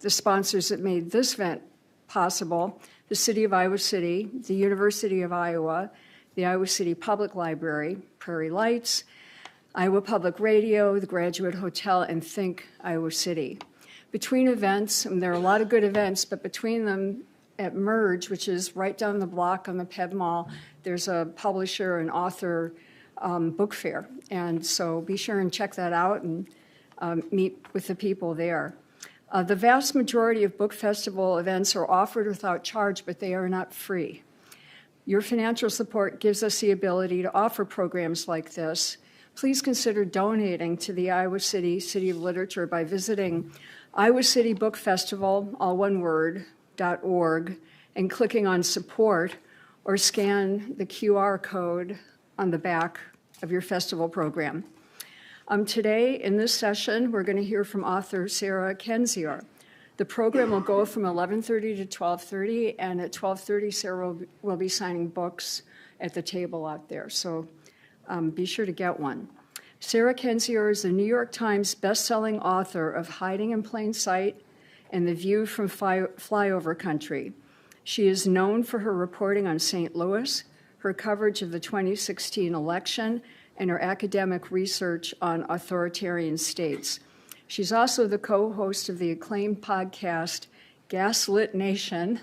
the sponsors that made this event possible: the City of Iowa City, the University of Iowa, the Iowa City Public Library, Prairie Lights, Iowa Public Radio, the Graduate Hotel, and Think Iowa City. Between events, and there are a lot of good events, but between them at Merge, which is right down the block on the Ped Mall, there's a publisher and author book fair. And so be sure and check that out and meet with the people there. The vast majority of book festival events are offered without charge, but they are not free. Your financial support gives us the ability to offer programs like this. Please consider donating to the Iowa City of Literature by visiting Iowa City Book Festival, all one word, .org, and clicking on support, or scan the QR code on the back of your festival program. Today, in this session, we're going to hear from author Sarah Kendzior. The program will go from 11:30 to 12:30, and at 12:30, Sarah will be signing books at the table out there, so be sure to get one. Sarah Kendzior is the New York Times bestselling author of Hiding in Plain Sight and The View from Flyover Country. She is known for her reporting on St. Louis, her coverage of the 2016 election, and her academic research on authoritarian states. She's also the co-host of the acclaimed podcast Gaslit Nation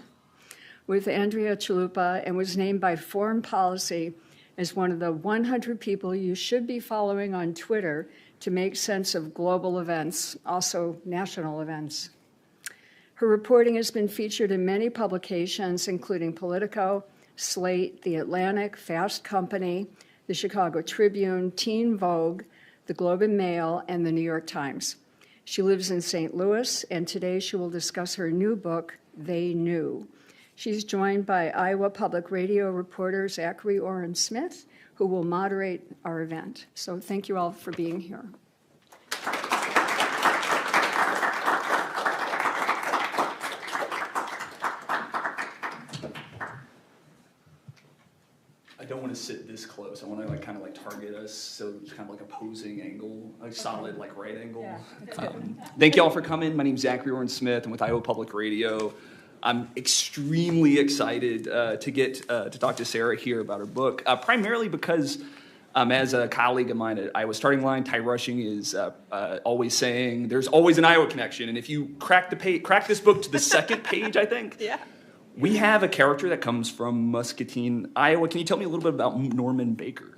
with Andrea Chalupa, and was named by Foreign Policy as one of the 100 people you should be following on Twitter to make sense of global events, also national events. Her reporting has been featured in many publications, including Politico, Slate, The Atlantic, Fast Company, the Chicago Tribune, Teen Vogue, the Globe and Mail, and the New York Times. She lives in St. Louis, and today she will discuss her new book, They Knew. She's joined by Iowa Public Radio reporter Zachary Oren-Smith, who will moderate our event. So thank you all for being here. I don't want to sit this close. I want to kind of target us, so it's kind of like a posing angle, a solid right angle. Yeah. Thank you all for coming. My name's Zachary Oren-Smith. I'm with Iowa Public Radio. I'm extremely excited to get to talk to Sarah here about her book, primarily because as a colleague of mine at Iowa Starting Line, Ty Rushing is always saying there's always an Iowa connection, and if you crack this book to the second page, I think. Yeah. We have a character that comes from Muscatine, Iowa. Can you tell me a little bit about Norman Baker?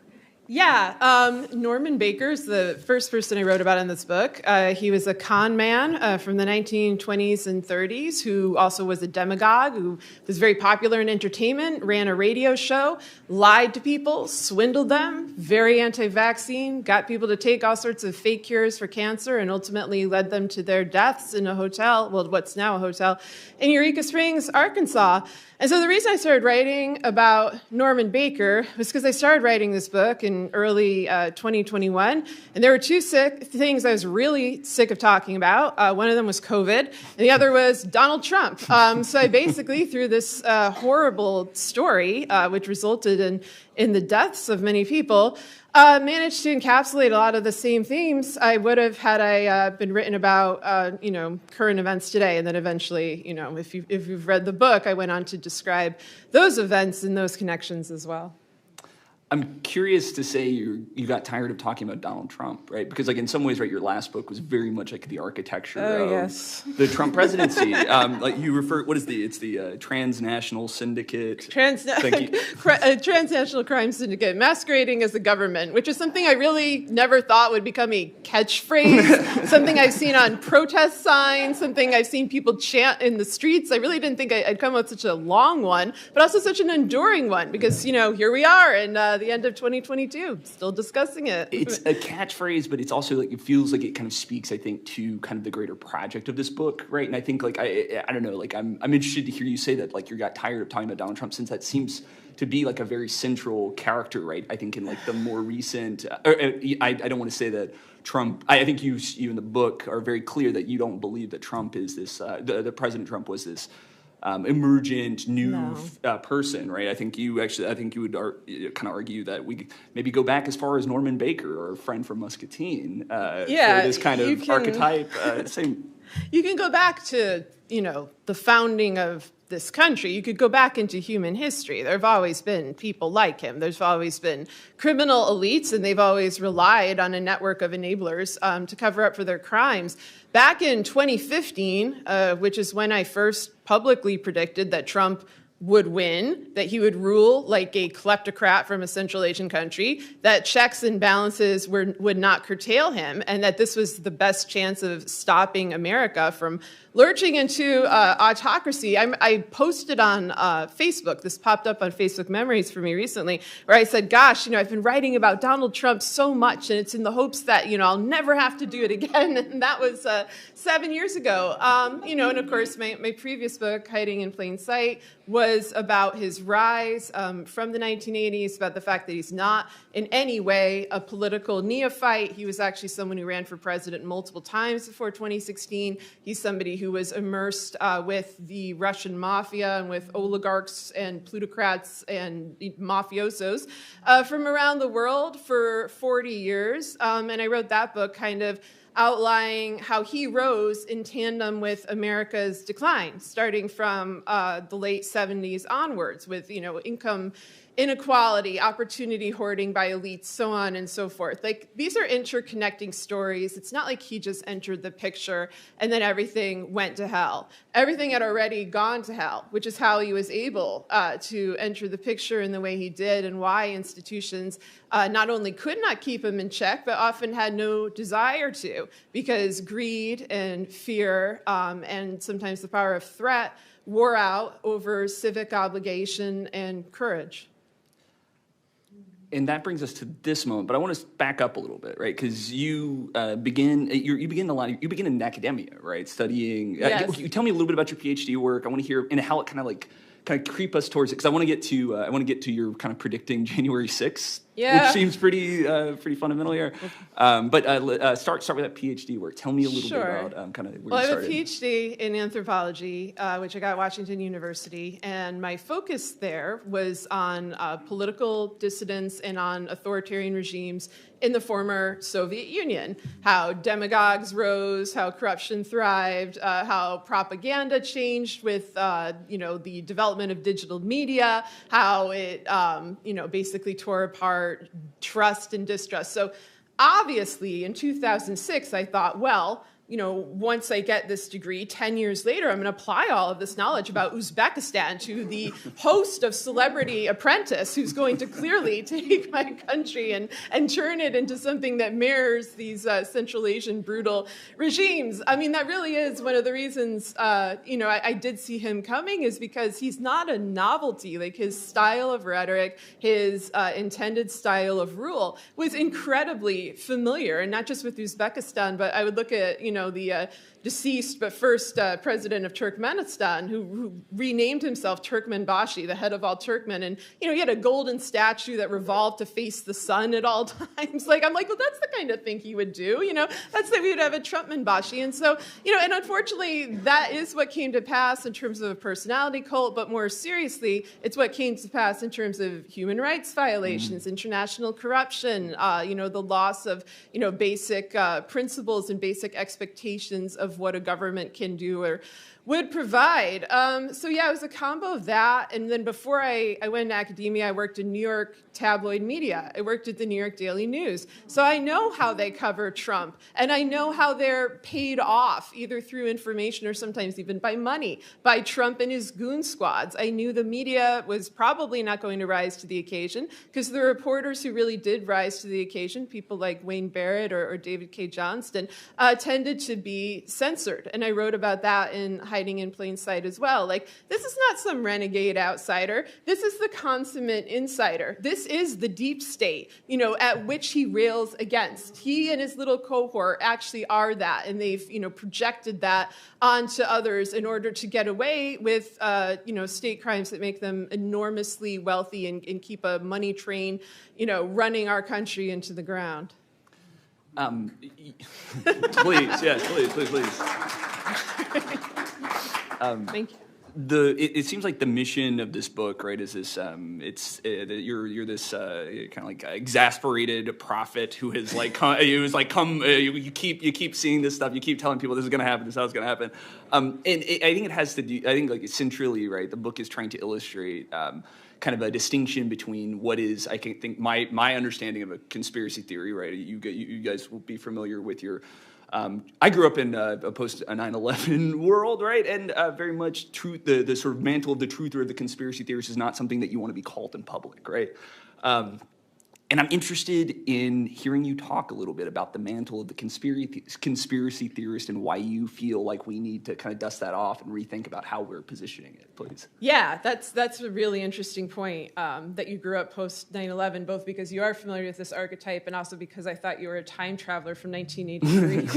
Yeah, Norman Baker is the first person I wrote about in this book. He was a con man from the 1920s and 30s who also was a demagogue, who was very popular in entertainment, ran a radio show, lied to people, swindled them, very anti-vaccine, got people to take all sorts of fake cures for cancer, and ultimately led them to their deaths in a hotel, well, what's now a hotel, in Eureka Springs, Arkansas. And so the reason I started writing about Norman Baker was because I started writing this book in early 2021, and there were two things I was really sick of talking about. One of them was COVID, and the other was Donald Trump. So I basically, through this horrible story, which resulted in the deaths of many people, managed to encapsulate a lot of the same themes I would have had I been written about, current events today. And then eventually, if you've read the book, I went on to describe those events and those connections as well. I'm curious to say you got tired of talking about Donald Trump, right? Because in some ways, right, your last book was very much like the architecture of the Trump presidency. You refer, it's the transnational syndicate. Transnational crime syndicate masquerading as the government, which is something I really never thought would become a catchphrase, something I've seen on protest signs, something I've seen people chant in the streets. I really didn't think I'd come up with such a long one, but also such an enduring one, because, here we are, and the end of 2022, still discussing it. It's a catchphrase, but it's also it feels like it kind of speaks, I think, to kind of the greater project of this book, right? And I think I don't know, I'm interested to hear you say that you got tired of talking about Donald Trump, since that seems to be a very central character, right? I think in the more recent, I don't want to say that Trump. I think you in the book are very clear that you don't believe that Trump is this. The President Trump was this emergent new person, right? I think you would kind of argue that we maybe go back as far as Norman Baker, or a friend from Muscatine, for this kind of archetype. Same. You can go back to, the founding of this country. You could go back into human history. There have always been people like him. There's always been criminal elites, and they've always relied on a network of enablers to cover up for their crimes. Back in 2015, which is when I first publicly predicted that Trump would win, that he would rule like a kleptocrat from a Central Asian country, that checks and balances would not curtail him, and that this was the best chance of stopping America from lurching into autocracy. I posted on Facebook, this popped up on Facebook Memories for me recently, where I said, gosh, I've been writing about Donald Trump so much, and it's in the hopes that, I'll never have to do it again. And that was 7 years ago. And of course, my previous book, Hiding in Plain Sight, was about his rise from the 1980s, about the fact that he's not in any way a political neophyte. He was actually someone who ran for president multiple times before 2016. He's somebody who was immersed with the Russian mafia and with oligarchs and plutocrats and mafiosos from around the world for 40 years. And I wrote that book kind of outlining how he rose in tandem with America's decline, starting from the late 70s onwards with, income inequality, opportunity hoarding by elites, so on and so forth. Like, these are interconnecting stories. It's not like he just entered the picture and then everything went to hell. Everything had already gone to hell, which is how he was able to enter the picture in the way he did, and why institutions not only could not keep him in check, but often had no desire to, because greed and fear and sometimes the power of threat wore out over civic obligation and courage. And that brings us to this moment, but I want to back up a little bit, right? Because you begin in academia, right? Studying. Yes. You tell me a little bit about your PhD work. I want to hear and how it kind of creep us towards it, because I want to get to your kind of predicting January 6th, which seems pretty fundamental here. But start with that PhD work. Tell me a little bit about kind of where you started. I have a PhD in anthropology, which I got at Washington University, and my focus there was on political dissidents and on authoritarian regimes in the former Soviet Union, how demagogues rose, how corruption thrived, how propaganda changed with the development of digital media, how it basically tore apart trust and distrust. So obviously in 2006 I thought, well, once I get this degree, 10 years later, I'm going to apply all of this knowledge about Uzbekistan to the host of Celebrity Apprentice, who's going to clearly take my country and turn it into something that mirrors these Central Asian brutal regimes. I mean, that really is one of the reasons, I did see him coming, is because he's not a novelty. Like, his style of rhetoric, his intended style of rule was incredibly familiar, and not just with Uzbekistan, but I would look at, the deceased but first president of Turkmenistan, who renamed himself Turkmenbashi, the head of all Turkmen, and he had a golden statue that revolved to face the sun at all times. I'm like, well, that's the kind of thing he would do. That's that we would have a Trumpmanbashi, and so and unfortunately, that is what came to pass in terms of a personality cult. But more seriously, it's what came to pass in terms of human rights violations, international corruption, the loss of basic principles and basic expectations of what a government can do or would provide. It was a combo of that. And then before I went into academia, I worked in New York tabloid media. I worked at the New York Daily News. So I know how they cover Trump, and I know how they're paid off, either through information or sometimes even by money, by Trump and his goon squads. I knew the media was probably not going to rise to the occasion, because the reporters who really did rise to the occasion, people like Wayne Barrett or David K. Johnston, tended to be censored. And I wrote about that in Hiding in Plain Sight as well. This is not some renegade outsider. This is the consummate insider. This is the deep state, at which he rails against. He and his little cohort actually are that, and they've, projected that onto others in order to get away with, state crimes that make them enormously wealthy and keep a money train, running our country into the ground. Please, yes, please. Thank you. it seems like the mission of this book, right, is this you're this kind of like exasperated prophet who has like you keep seeing this stuff, you keep telling people this is going to happen, this is how it's going to happen, I think it has to do, I think like centrally, right, the book is trying to illustrate kind of a distinction between what is, I think my understanding of a conspiracy theory, right? You guys will be familiar with your. I grew up in a post 9/11 world, right? And very much truth, the sort of mantle of the truther of the conspiracy theorist is not something that you want to be called in public, right? And I'm interested in hearing you talk a little bit about the mantle of the conspiracy theorist and why you feel like we need to kind of dust that off and rethink about how we're positioning it, please. Yeah, that's a really interesting point, that you grew up post 9/11, both because you are familiar with this archetype and also because I thought you were a time traveler from 1983.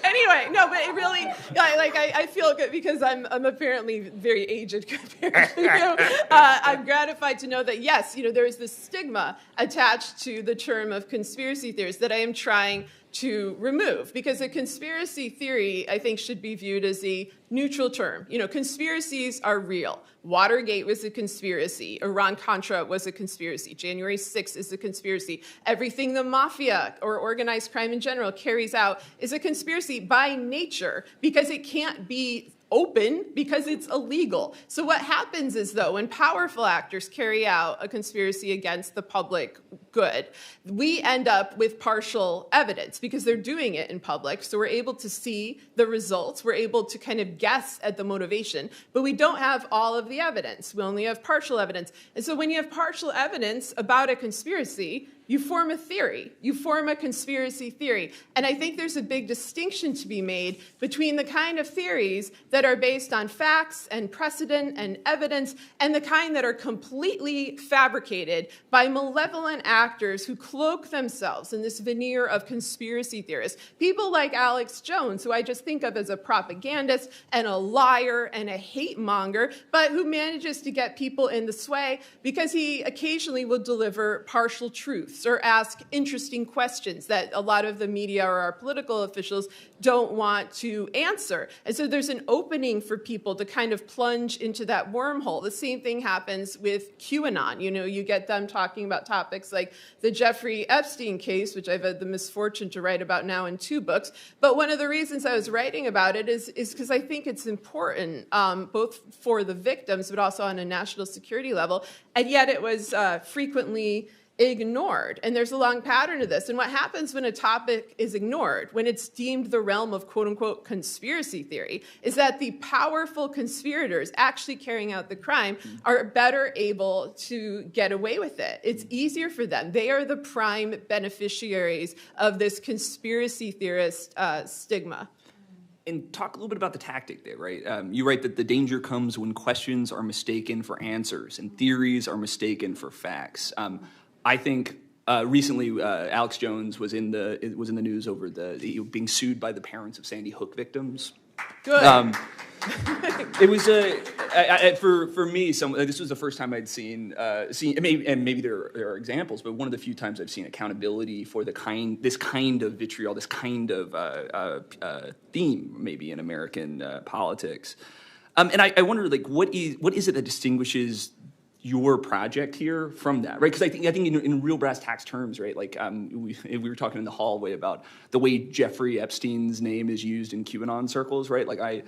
Anyway, no, but it really, I feel good because I'm apparently very aged compared to you. I'm gratified to know that, yes, there is this stigma attached to the term of conspiracy theorist that I am trying to remove, because a conspiracy theory, I think, should be viewed as a neutral term. Conspiracies are real. Watergate was a conspiracy. Iran-Contra was a conspiracy. January 6th is a conspiracy. Everything the mafia or organized crime in general carries out is a conspiracy by nature, because it can't be open because it's illegal. So what happens is, though, when powerful actors carry out a conspiracy against the public good, we end up with partial evidence because they're doing it in public. So we're able to see the results. We're able to kind of guess at the motivation, but we don't have all of the evidence. We only have partial evidence. And so when you have partial evidence about a conspiracy, you form a theory. You form a conspiracy theory. And I think there's a big distinction to be made between the kind of theories that are based on facts and precedent and evidence and the kind that are completely fabricated by malevolent actors who cloak themselves in this veneer of conspiracy theorists. People like Alex Jones, who I just think of as a propagandist and a liar and a hate monger, but who manages to get people in the sway because he occasionally will deliver partial truths or ask interesting questions that a lot of the media or our political officials don't want to answer. And so there's an opening for people to kind of plunge into that wormhole. The same thing happens with QAnon. You get them talking about topics like the Jeffrey Epstein case, which I've had the misfortune to write about now in 2 books. But one of the reasons I was writing about it is because I think it's important, both for the victims, but also on a national security level. And yet it was frequently ignored. And there's a long pattern of this. And what happens when a topic is ignored, when it's deemed the realm of quote unquote conspiracy theory, is that the powerful conspirators actually carrying out the crime are better able to get away with it. It's easier for them. They are the prime beneficiaries of this conspiracy theorist stigma. And talk a little bit about the tactic there, right? You write that the danger comes when questions are mistaken for answers and theories are mistaken for facts. I think recently Alex Jones was in the news over being sued by the parents of Sandy Hook victims. Good. It was for me. This was the first time I'd seen maybe there are examples, but one of the few times I've seen accountability for this kind of vitriol, this kind of theme, maybe in American politics. And I wonder, like, what is it that distinguishes your project here from that, right? Because I think in real brass tacks terms, right? Like we were talking in the hallway about the way Jeffrey Epstein's name is used in QAnon circles, right? Like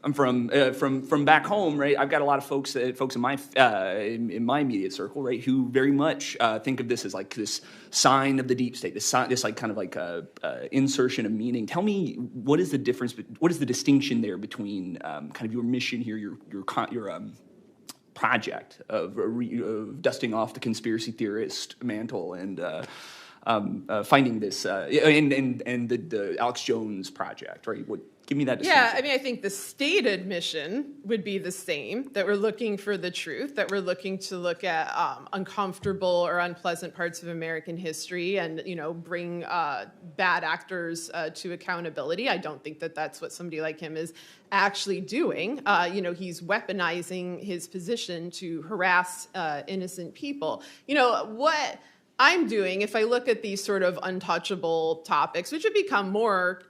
I'm from back home, right? I've got a lot of folks in my immediate circle, right, who very much think of this as like this sign of the deep state, this like kind of like insertion of meaning. Tell me, what is the difference? What is the distinction there between kind of your mission here, your project of dusting off the conspiracy theorist mantle and finding this and the Alex Jones project, right? Give me that distinction. Yeah, I mean, I think the stated mission would be the same, that we're looking for the truth, that we're looking to look at uncomfortable or unpleasant parts of American history and, bring bad actors to accountability. I don't think that that's what somebody like him is actually doing. He's weaponizing his position to harass innocent people. What I'm doing, if I look at these sort of untouchable topics, which have become more,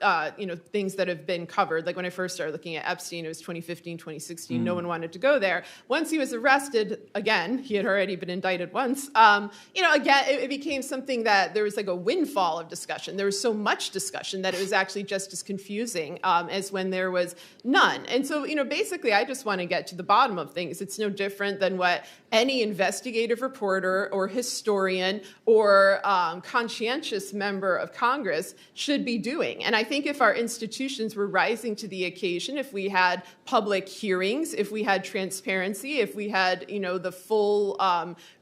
things that have been covered. Like when I first started looking at Epstein, it was 2015, 2016. No one wanted to go there. Once he was arrested, again, he had already been indicted once. Again, it became something that there was like a windfall of discussion. There was so much discussion that it was actually just as confusing as when there was none. And so, basically, I just want to get to the bottom of things. It's no different than what any investigative reporter or historian or conscientious member of Congress should be doing. And I think if our institutions were rising to the occasion, if we had public hearings, if we had transparency, if we had, the full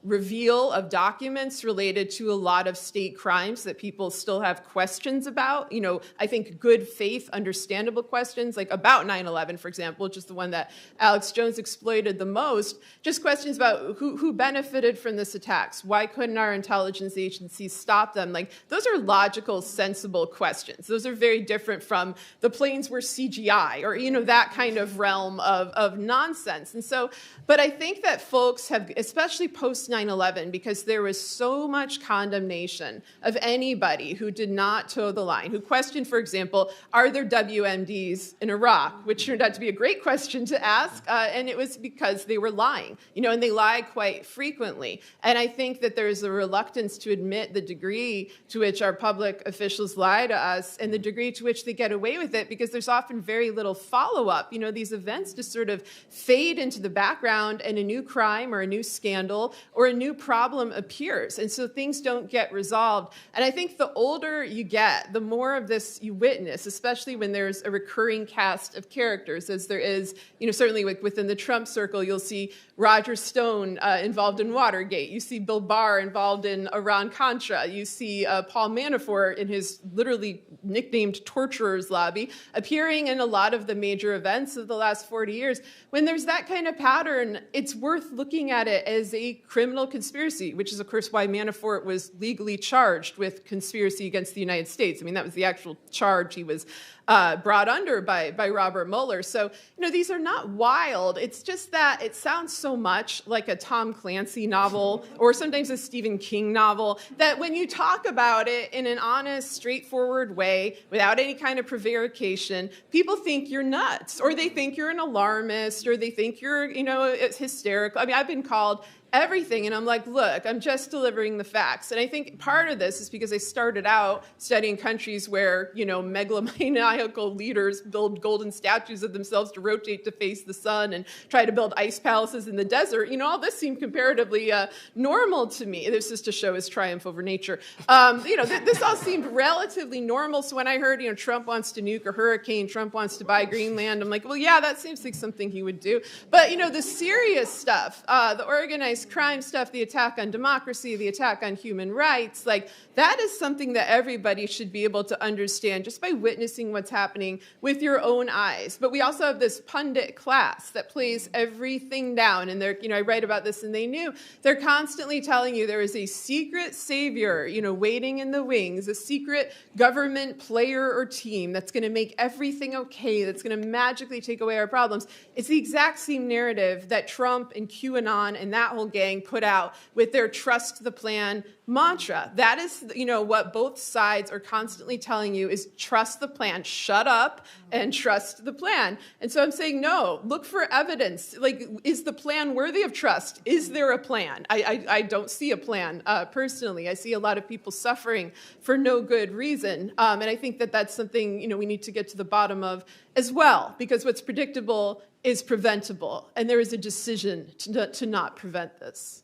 reveal of documents related to a lot of state crimes that people still have questions about, I think good faith, understandable questions, like about 9/11, for example, which is the one that Alex Jones exploited the most, just questions about who benefited from this attacks, why couldn't our intelligence agencies stop them? Like, those are logical, sensible questions. Those are very different from the planes were CGI or, that kind of realm of nonsense. And so, but I think that folks have, especially post 9/11, because there was so much condemnation of anybody who did not toe the line, who questioned, for example, are there WMDs in Iraq, which turned out to be a great question to ask, and it was because they were lying, and they lie quite frequently. And I think that there's a reluctance to admit the degree to which our public officials lie to us and the degree to which they get away with it, because there's often very little follow-up. These events just sort of fade into the background and a new crime or a new scandal or a new problem appears. And so things don't get resolved. And I think the older you get, the more of this you witness, especially when there's a recurring cast of characters, as there is, certainly within the Trump circle, you'll see Roger Stone involved in Watergate. You see Bill Barr involved in Iran-Contra. You see Paul Manafort in his literally nicknamed torturer's lobby appearing in a lot of the major events of the last 40 years. When there's that kind of pattern, it's worth looking at it as a criminal conspiracy, which is, of course, why Manafort was legally charged with conspiracy against the United States. I mean, that was the actual charge he was brought under by Robert Mueller. So, these are not wild. It's just that it sounds so much like a Tom Clancy novel or sometimes a Stephen King novel that when you talk about it in an honest, straightforward way, without any kind of prevarication, people think you're nuts, or they think you're an alarmist, or they think you're, it's hysterical. I mean, I've been called everything. And I'm like, look, I'm just delivering the facts. And I think part of this is because I started out studying countries where, megalomaniacal leaders build golden statues of themselves to rotate to face the sun and try to build ice palaces in the desert. All this seemed comparatively normal to me. This is to show his triumph over nature. This all seemed relatively normal. So when I heard, Trump wants to nuke a hurricane, Trump wants to buy Greenland, I'm like, well, yeah, that seems like something he would do. But, the serious stuff, the organized crime stuff, the attack on democracy, the attack on human rights, like that is something that everybody should be able to understand just by witnessing what's happening with your own eyes. But we also have this pundit class that plays everything down. And they're, I write about this and they knew. They're constantly telling you there is a secret savior, waiting in the wings, a secret government player or team that's going to make everything okay, that's going to magically take away our problems. It's the exact same narrative that Trump and QAnon and that whole gang put out with their trust the plan mantra. That is, what both sides are constantly telling you is trust the plan, shut up and trust the plan. And so I'm saying, no, look for evidence. Like, is the plan worthy of trust? Is there a plan? I don't see a plan personally. I see a lot of people suffering for no good reason. And I think that that's something, we need to get to the bottom of as well, because what's predictable is preventable. And there is a decision to not prevent this.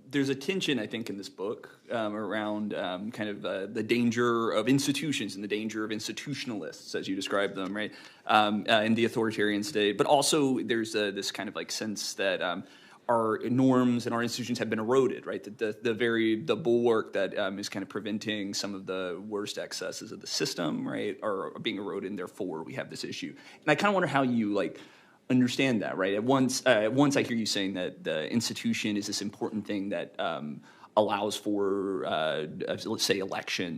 There's a tension, I think, in this book around the danger of institutions and the danger of institutionalists, as you describe them, right, in the authoritarian state. But also there's this kind of like sense that our norms and our institutions have been eroded, right? The bulwark that is kind of preventing some of the worst excesses of the system, right, are being eroded, and therefore we have this issue. And I kind of wonder how you understand that, right? At once I hear you saying that the institution is this important thing that allows for, let's say,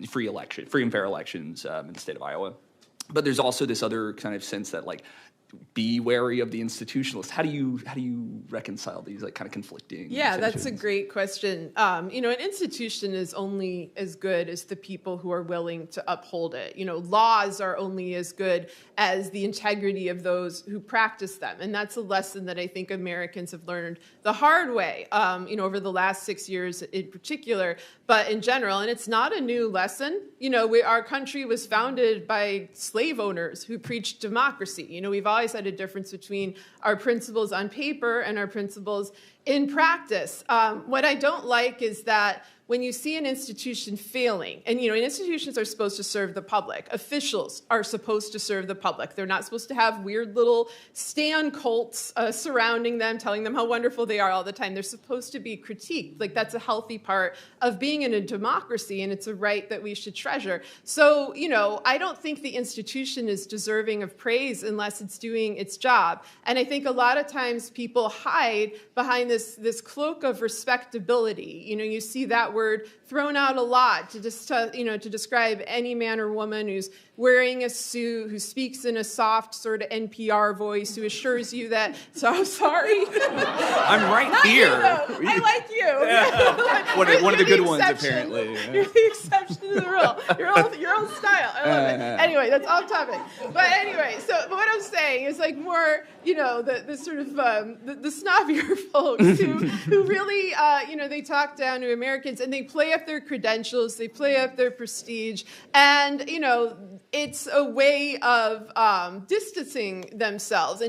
free and fair elections in the state of Iowa. But there's also this other kind of sense that be wary of the institutionalist? How do you reconcile these like kind of conflicting? Yeah, that's a tensions? great question. You know, an institution is only as good as the people who are willing to uphold it. You know, laws are only as good as the integrity of those who practice them. And that's a lesson that I think Americans have learned the hard way, you know, over the last 6 years in particular, but in general. And it's not a new lesson. You know, our country was founded by slave owners who preached democracy. You know, we've always had a difference between our principles on paper and our principles in practice. What I don't like is that when you see an institution failing, and you know, institutions are supposed to serve the public. Officials are supposed to serve the public. They're not supposed to have weird little stand cults surrounding them, telling them how wonderful they are all the time. They're supposed to be critiqued. Like, that's a healthy part of being in a democracy, and it's a right that we should treasure. So, you know, I don't think the institution is deserving of praise unless it's doing its job. And I think a lot of times people hide behind this cloak of respectability. You know, you see that word thrown out a lot to describe any man or woman who's wearing a suit, who speaks in a soft sort of NPR voice, who assures you that, so sorry. I'm right Not here. You, though. I like you. Yeah. One of the good ones, exception. apparently. Yeah. You're the exception to the rule. Your own style. I love it. Anyway, that's off topic. But anyway, but what I'm saying is like more, you know, the sort of the snobbier folks who really, you know, they talk down to Americans and they play up their credentials, they play up their prestige, and you know, it's a way of distancing themselves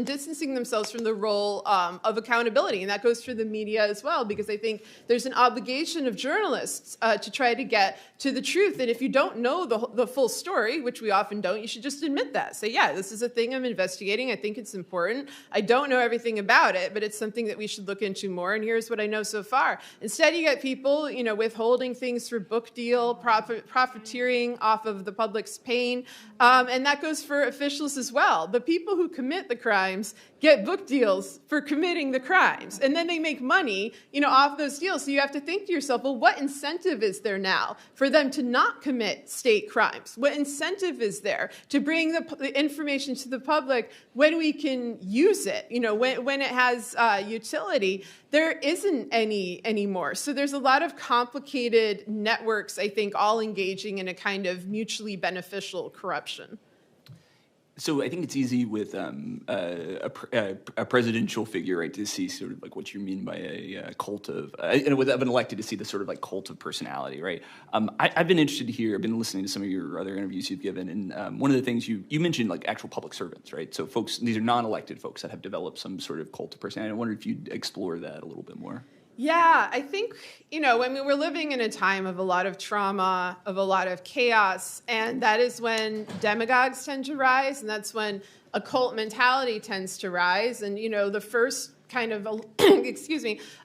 from the role of accountability. And that goes for the media as well, because I think there's an obligation of journalists to try to get to the truth. And if you don't know the full story, which we often don't, you should just admit that. Say, yeah, this is a thing I'm investigating. I think it's important. I don't know everything about it, but it's something that we should look into more. And here's what I know so far. Instead, you get people, you know, withholding things for book deal, profiteering off of the public's pain. And that goes for officials as well. The people who commit the crimes get book deals for committing the crimes. And then they make money, you know, off those deals. So you have to think to yourself, well, what incentive is there now for them to not commit state crimes? What incentive is there to bring the information to the public when we can use it, you know, when it has utility? There isn't any anymore. So there's a lot of complicated networks, I think, all engaging in a kind of mutually beneficial corruption. So I think it's easy with a presidential figure, right, to see sort of like what you mean by a cult of, and with an elected, to see the sort of like cult of personality, right? I've been interested to hear, I've been listening to some of your other interviews you've given, and one of the things you mentioned, like actual public servants, right? So folks, these are non-elected folks that have developed some sort of cult of personality. I wonder if you'd explore that a little bit more. Yeah, I think, you know, I mean, we're living in a time of a lot of trauma, of a lot of chaos, and that is when demagogues tend to rise, and that's when a cult mentality tends to rise. And, you know, the first kind of,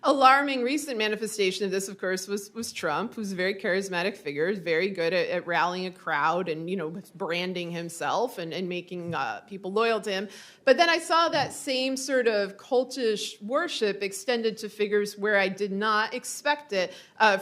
alarming recent manifestation of this, of course, was Trump, who's a very charismatic figure, very good at rallying a crowd and, you know, branding himself and making people loyal to him. But then I saw that same sort of cultish worship extended to figures where I did not expect it.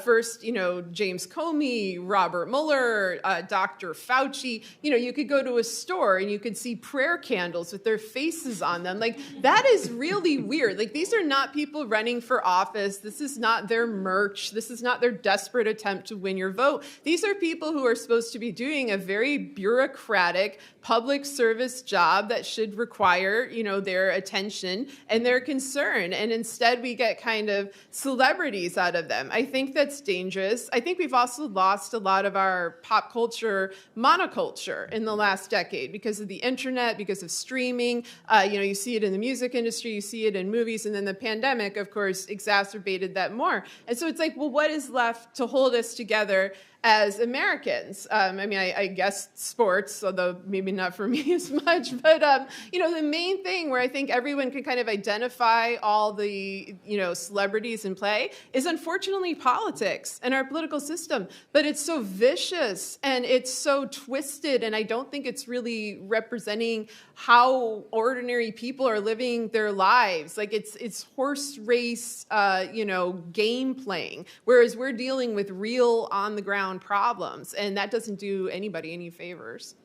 First, you know, James Comey, Robert Mueller, Dr. Fauci. You know, you could go to a store and you could see prayer candles with their faces on them. Like, that is really weird. Like, these are not people running for office. This is not their merch. This is not their desperate attempt to win your vote. These are people who are supposed to be doing a very bureaucratic public service job that should require, you know, their attention and their concern. And instead we get kind of celebrities out of them. I think that's dangerous. I think we've also lost a lot of our pop culture monoculture in the last decade because of the internet, because of streaming. You know, you see it in the music industry, you see it in movies, and then the pandemic, of course, exacerbated that more. And so it's like, well, what is left to hold us together as Americans? I mean, I guess sports, although maybe not for me as much, but, you know, the main thing where I think everyone can kind of identify all the, you know, celebrities in play is unfortunately politics and our political system. But it's so vicious and it's so twisted, and I don't think it's really representing how ordinary people are living their lives. Like, it's horse race, you know, game playing, whereas we're dealing with real on the ground problems, and that doesn't do anybody any favors.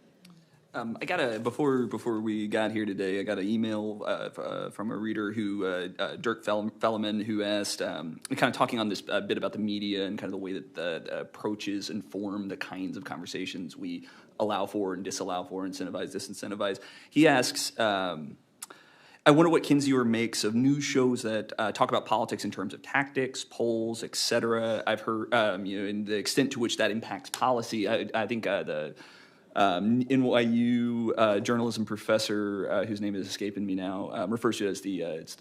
I got before we got here today, I got an email from a reader who Dirk Felleman, who asked, kind of talking on this bit about the media and kind of the way that the approaches inform the kinds of conversations we allow for and disallow for, incentivize, disincentivize. He asks, I wonder what Kendzior makes of news shows that talk about politics in terms of tactics, polls, etc. I've heard, and the extent to which that impacts policy. I think the NYU journalism professor, whose name is escaping me now, refers to it as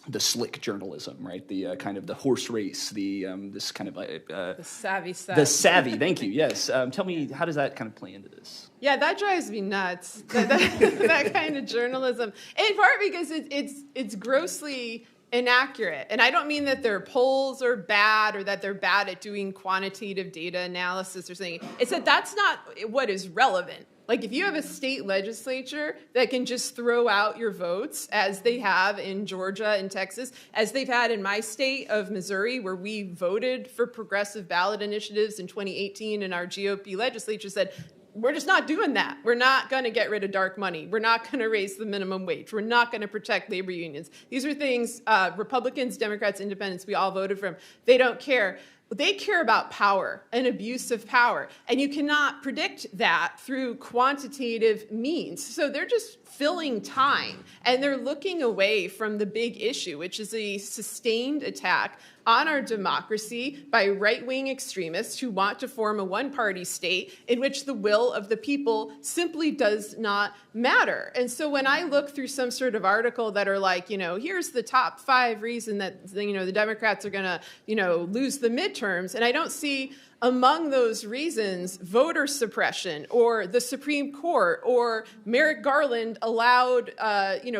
the slick journalism, right? The kind of the horse race, this kind of The savvy stuff. the savvy. Thank you. Yes. Tell me, how does that kind of play into this? Yeah, that drives me nuts. That kind of journalism, in part because it's grossly inaccurate. And I don't mean that their polls are bad or that they're bad at doing quantitative data analysis or something. It's that that's not what is relevant. Like if you have a state legislature that can just throw out your votes, as they have in Georgia and Texas, as they've had in my state of Missouri, where we voted for progressive ballot initiatives in 2018, and our GOP legislature said, we're just not doing that. We're not going to get rid of dark money. We're not going to raise the minimum wage. We're not going to protect labor unions. These are things Republicans, Democrats, Independents, we all voted for them. They don't care. They care about power and abuse of power. And you cannot predict that through quantitative means. So they're just filling time. And they're looking away from the big issue, which is a sustained attack on our democracy by right-wing extremists who want to form a one-party state in which the will of the people simply does not matter. And so when I look through some sort of article that are like, here's the top 5 reasons that, the Democrats are going to, lose the midterms, and I don't see among those reasons voter suppression or the Supreme Court or Merrick Garland allowed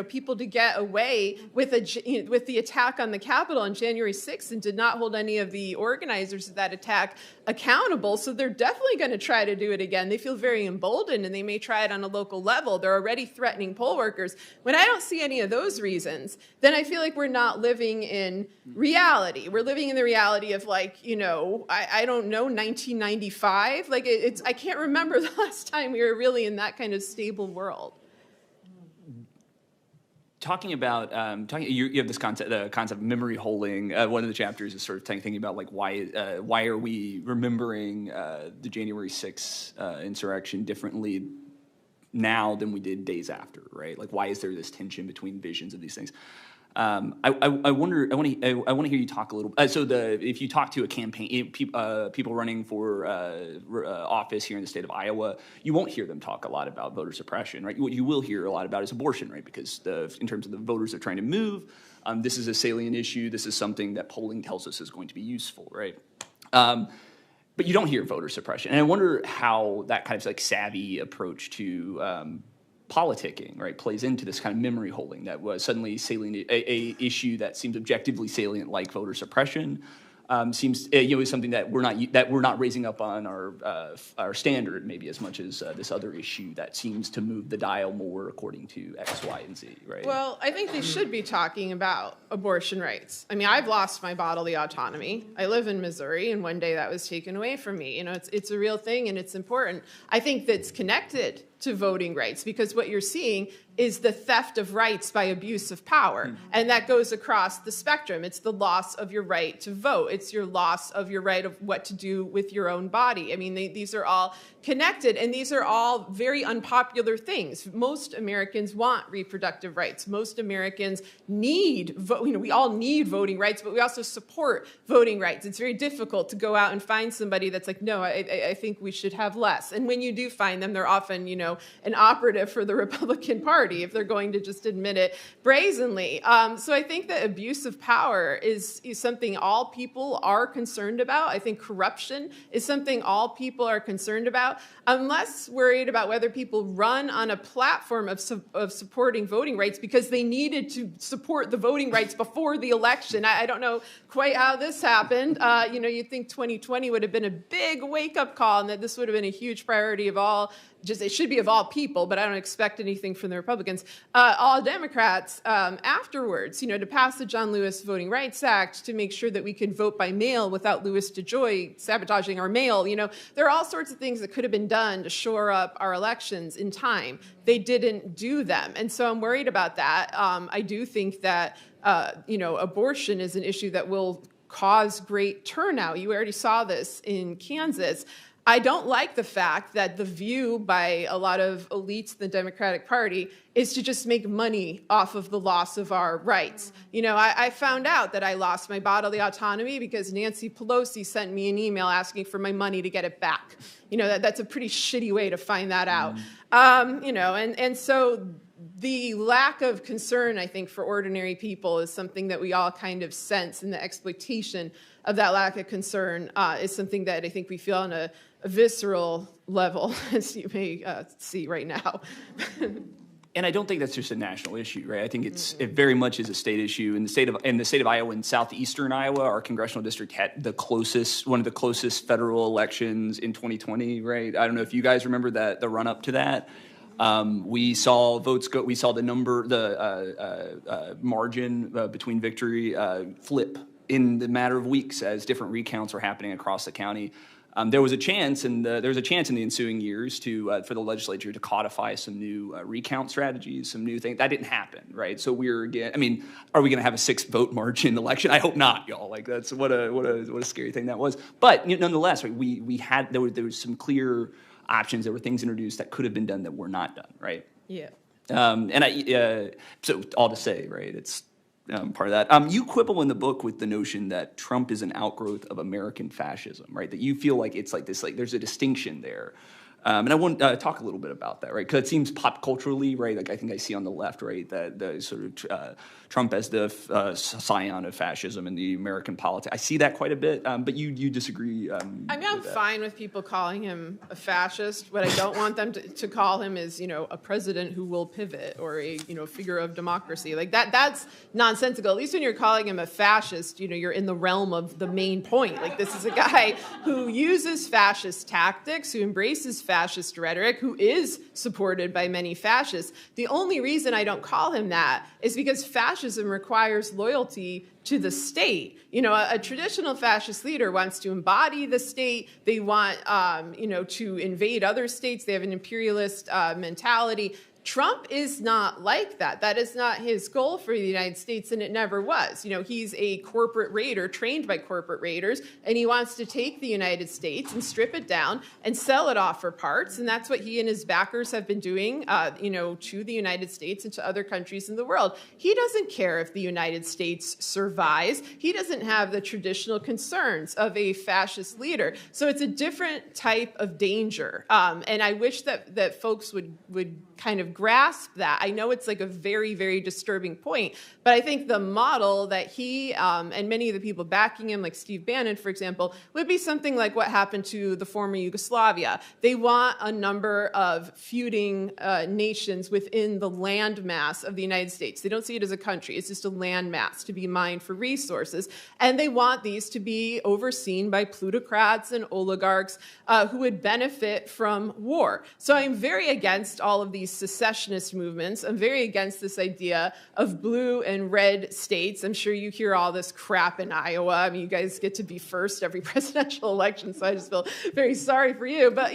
people to get away with the attack on the Capitol on January 6th and did not hold any of the organizers of that attack accountable. So they're definitely going to try to do it again. They feel very emboldened, and they may try it on a local level. They're already threatening poll workers. When I don't see any of those reasons, then I feel like we're not living in reality. We're living in the reality of I don't know, 1995. I can't remember the last time we were really in that kind of stable world. Talking about you have this concept, the concept of memory holding. One of the chapters is sort of thinking about why are we remembering the January 6th insurrection differently now than we did days after, right? Like, why is there this tension between visions of these things? I wonder. I want to hear you talk a little. If you talk to a campaign, people running for office here in the state of Iowa, you won't hear them talk a lot about voter suppression, right? What you will hear a lot about is abortion, right? Because in terms of the voters they're trying to move, this is a salient issue. This is something that polling tells us is going to be useful, right? But you don't hear voter suppression, and I wonder how that kind of savvy approach to politicking, right, plays into this kind of memory holding that was suddenly salient, a issue that seems objectively salient, like voter suppression, seems is something that we're not raising up on our standard maybe as much as this other issue that seems to move the dial more according to X, Y, and Z, right? Well, I think they should be talking about abortion rights. I mean, I've lost my bodily autonomy. I live in Missouri, and one day that was taken away from me. It's a real thing, and it's important. I think that's connected to voting rights, because what you're seeing is the theft of rights by abuse of power. Mm-hmm. And that goes across the spectrum. It's the loss of your right to vote. It's your loss of your right of what to do with your own body. I mean, these are all connected, and these are all very unpopular things. Most Americans want reproductive rights. Most Americans need we all need voting rights, but we also support voting rights. It's very difficult to go out and find somebody that's like, no, I think we should have less. And when you do find them, they're often, an operative for the Republican Party, if they're going to just admit it brazenly. So I think that abuse of power is something all people are concerned about. I think corruption is something all people are concerned about. I'm less worried about whether people run on a platform of supporting voting rights because they needed to support the voting rights before the election. I don't know quite how this happened. You'd think 2020 would have been a big wake-up call and that this would have been a huge priority of all it should be of all people, but I don't expect anything from the Republicans, all Democrats afterwards, to pass the John Lewis Voting Rights Act to make sure that we could vote by mail without Louis DeJoy sabotaging our mail. There are all sorts of things that could have been done to shore up our elections in time. They didn't do them. And so I'm worried about that. I do think that, abortion is an issue that will cause great turnout. You already saw this in Kansas. I don't like the fact that the view by a lot of elites in the Democratic Party is to just make money off of the loss of our rights. I found out that I lost my bodily autonomy because Nancy Pelosi sent me an email asking for my money to get it back. That's a pretty shitty way to find that out. And so the lack of concern, I think, for ordinary people is something that we all kind of sense, and the exploitation of that lack of concern is something that I think we feel on a visceral level, as you may see right now. And I don't think that's just a national issue, right? I think it very much is a state issue. In the state of Iowa, in southeastern Iowa, our congressional district had one of the closest federal elections in 2020, right? I don't know if you guys remember the run up to that. We saw votes go. We saw the margin between victory flip in the matter of weeks as different recounts were happening across the county. There was a chance, in the ensuing years for the legislature to codify some new recount strategies, some new things. That didn't happen, right? So we're again. I mean, are we going to have a 6-vote margin election? I hope not, y'all. Like that's what a scary thing that was. But nonetheless, right, there was some clear options. There were things introduced that could have been done that were not done, right? Yeah. So all to say, right, it's part of that. You quibble in the book with the notion that Trump is an outgrowth of American fascism, right? That you feel like it's like this, like there's a distinction there. And I want to talk a little bit about that, right? Because it seems pop culturally, right? Like I think I see on the left, right, that the sort of Trump as the scion of fascism in the American politics. I see that quite a bit, but you disagree. I'm fine with people calling him a fascist. What I don't want them to call him is, a president who will pivot or a, figure of democracy. Like that's nonsensical. At least when you're calling him a fascist, you're in the realm of the main point. Like this is a guy who uses fascist tactics, who embraces fascist rhetoric, who is supported by many fascists. The only reason I don't call him that is because fascism requires loyalty to the state. A traditional fascist leader wants to embody the state. They want, to invade other states. They have an imperialist mentality. Trump is not like that. That is not his goal for the United States, and it never was. He's a corporate raider trained by corporate raiders, and he wants to take the United States and strip it down and sell it off for parts, and that's what he and his backers have been doing, to the United States and to other countries in the world. He doesn't care if the United States survives. He doesn't have the traditional concerns of a fascist leader. So it's a different type of danger, and I wish that folks would kind of grasp that. I know it's like a very, very disturbing point, but I think the model that he and many of the people backing him, like Steve Bannon, for example, would be something like what happened to the former Yugoslavia. They want a number of feuding nations within the landmass of the United States. They don't see it as a country. It's just a landmass to be mined for resources. And they want these to be overseen by plutocrats and oligarchs who would benefit from war. So I'm very against all of these secessionist movements. I'm very against this idea of blue and red states. I'm sure you hear all this crap in Iowa. I mean, you guys get to be first every presidential election, so I just feel very sorry for you. But,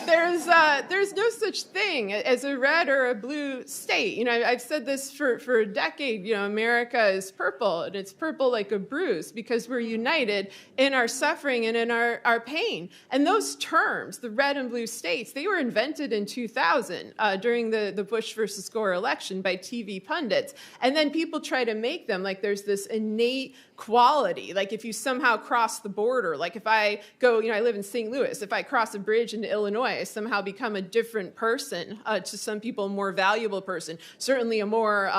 there's no such thing as a red or a blue state. I've said this for a decade. America is purple, and it's purple like a bruise because we're united in our suffering and in our pain. And those terms, the red and blue states, they were invented in 2000 during the Bush versus Gore election by TV pundits. And then people try to make them like there's this innate quality. Like if you somehow cross the border, like if I go, I live in St. Louis, if I cross a bridge into Illinois, I somehow become a different person, to some people a more valuable person, certainly a more,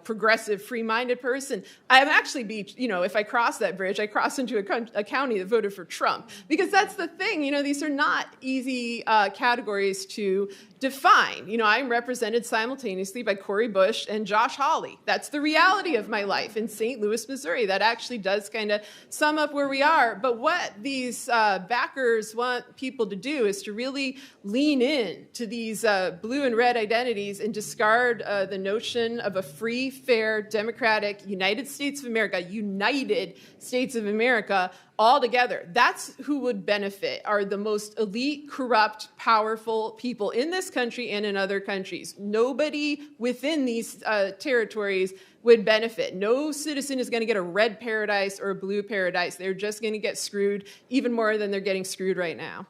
progressive, free-minded person. I'm actually if I cross that bridge, I cross into a county that voted for Trump. Because that's the thing, these are not easy categories to define. I'm I'm represented simultaneously by Cori Bush and Josh Hawley. That's the reality of my life in St. Louis, Missouri. That actually does kind of sum up where we are. But what these backers want people to do is to really lean in to these blue and red identities and discard the notion of a free, fair, democratic United States of America, United States of America, all together. That's who would benefit, are the most elite, corrupt, powerful people in this country and in other countries. Nobody within these territories would benefit. No citizen is going to get a red paradise or a blue paradise. They're just going to get screwed even more than they're getting screwed right now.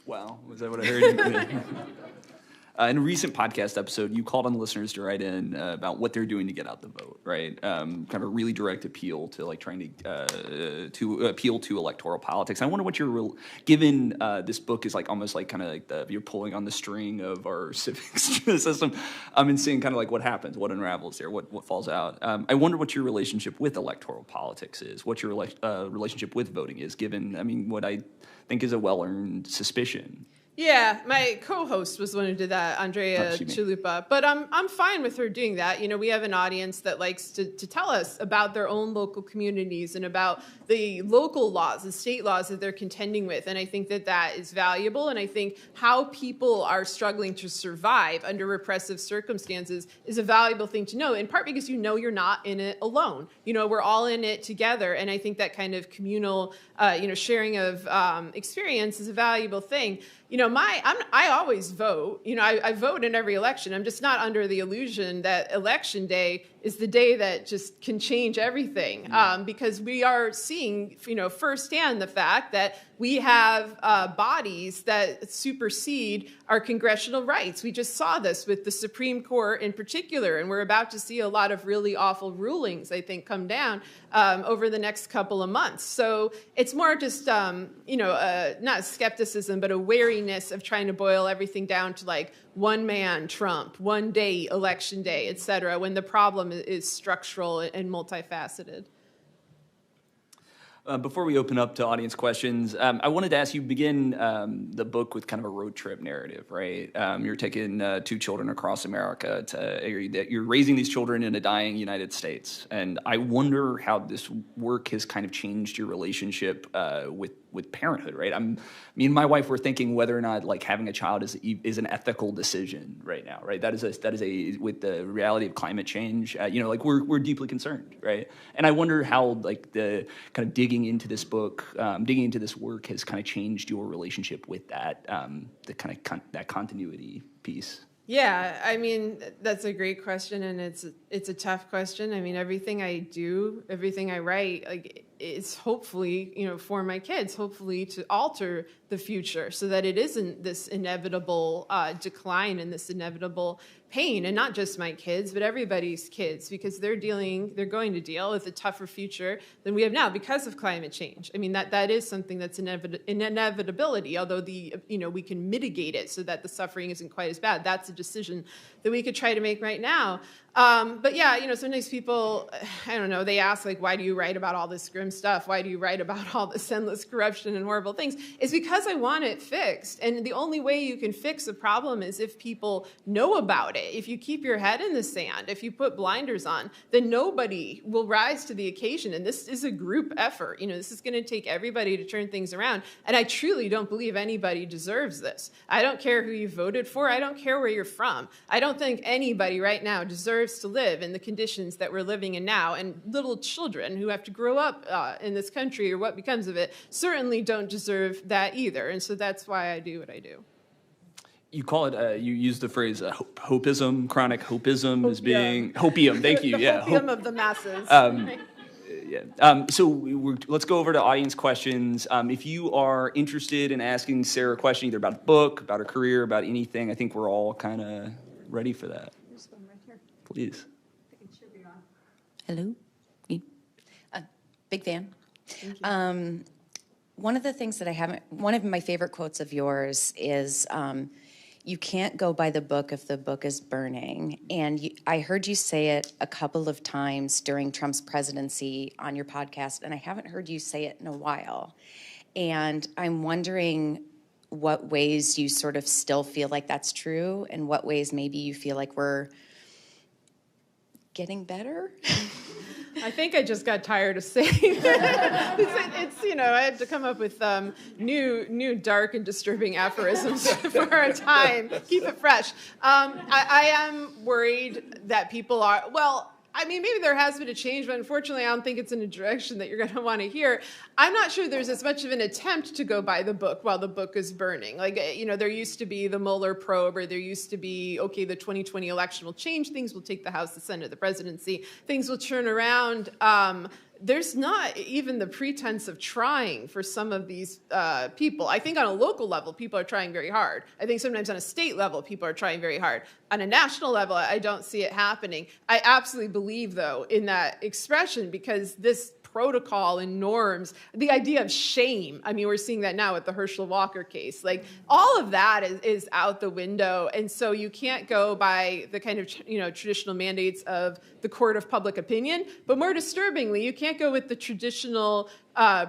Wow, was that what I heard? In a recent podcast episode, you called on listeners to write in about what they're doing to get out the vote, right? Kind of a really direct appeal to like trying to appeal to electoral politics. I wonder what given this book is like almost like kind of like you're pulling on the string of our civic system, and seeing kind of like what happens, what unravels there, what falls out. I wonder what your relationship with electoral politics is, what your relationship with voting is, given, I mean, what I think is a well-earned suspicion. Yeah, my co-host was the one who did that, Andrea Chalupa. But I'm fine with her doing that. You know, we have an audience that likes to tell us about their own local communities and about the local laws, the state laws that they're contending with. And I think that that is valuable. And I think how people are struggling to survive under repressive circumstances is a valuable thing to know, in part because you know you're not in it alone. You know, we're all in it together. And I think that kind of communal, sharing of experience is a valuable thing. You know, I always vote. You know, I vote in every election. I'm just not under the illusion that election day is the day that just can change everything, because we are seeing, firsthand the fact that we have bodies that supersede our congressional rights. We just saw this with the Supreme Court in particular, and we're about to see a lot of really awful rulings, I think, come down over the next couple of months. So it's more just, not skepticism, but a wariness of trying to boil everything down to like one man, Trump, one day, election day, et cetera, when the problem is structural and multifaceted. Before we open up to audience questions, I wanted to ask you, begin the book with kind of a road trip narrative, right? You're taking 2 children across America. You're raising these children in a dying United States. And I wonder how this work has kind of changed your relationship with parenthood, right? Me and my wife were thinking whether or not like having a child is an ethical decision right now, right? That is a with the reality of climate change, we're deeply concerned, right? And I wonder how like the kind of digging into this book, digging into this work has kind of changed your relationship with that, that continuity piece. Yeah, I mean, that's a great question, and it's a tough question. I mean, everything I do, everything I write, like it's hopefully, for my kids, hopefully to alter the future so that it isn't this inevitable decline and this inevitable pain, and not just my kids, but everybody's kids, because they're going to deal with a tougher future than we have now because of climate change. I mean, that is something that's an inevitability, although we can mitigate it so that the suffering isn't quite as bad. That's a decision that we could try to make right now. But yeah, sometimes people, I don't know, they ask like, why do you write about all this grim stuff? Why do you write about all this endless corruption and horrible things? It's because I want it fixed. And the only way you can fix a problem is if people know about it. If you keep your head in the sand, if you put blinders on, then nobody will rise to the occasion. And this is a group effort. This is going to take everybody to turn things around. And I truly don't believe anybody deserves this. I don't care who you voted for. I don't care where you're from. I don't think anybody right now deserves to live in the conditions that we're living in now. And little children who have to grow up in this country, or what becomes of it, certainly don't deserve that either. And so that's why I do what I do. You call it, you use the phrase hopism, chronic hopism as being, hopium, thank you, the hopium of the masses. Let's go over to audience questions. If you are interested in asking Sarah a question, either about a book, about her career, about anything, I think we're all kind of ready for that. There's one right here. Please. I think it should be on. Hello. Big fan. Thank you. One of the things that one of my favorite quotes of yours is, you can't go by the book if the book is burning. And I heard you say it a couple of times during Trump's presidency on your podcast, and I haven't heard you say it in a while. And I'm wondering what ways you sort of still feel like that's true, and what ways maybe you feel like we're getting better. I think I just got tired of saying that. It's I had to come up with new dark and disturbing aphorisms for our time. Keep it fresh. I am worried that people are, well, I mean, maybe there has been a change, but unfortunately, I don't think it's in a direction that you're going to want to hear. I'm not sure there's as much of an attempt to go by the book while the book is burning. Like, there used to be the Mueller probe, or there used to be, okay, the 2020 election will change things. We'll take the House, the Senate, the presidency. Things will turn around. There's not even the pretense of trying for some of these people. I think on a local level, people are trying very hard. I think sometimes on a state level, people are trying very hard. On a national level, I don't see it happening. I absolutely believe, though, in that expression, because this protocol and norms, the idea of shame. I mean, we're seeing that now with the Herschel Walker case. Like, all of that is out the window. And so you can't go by the kind of, traditional mandates of the court of public opinion. But more disturbingly, you can't go with the traditional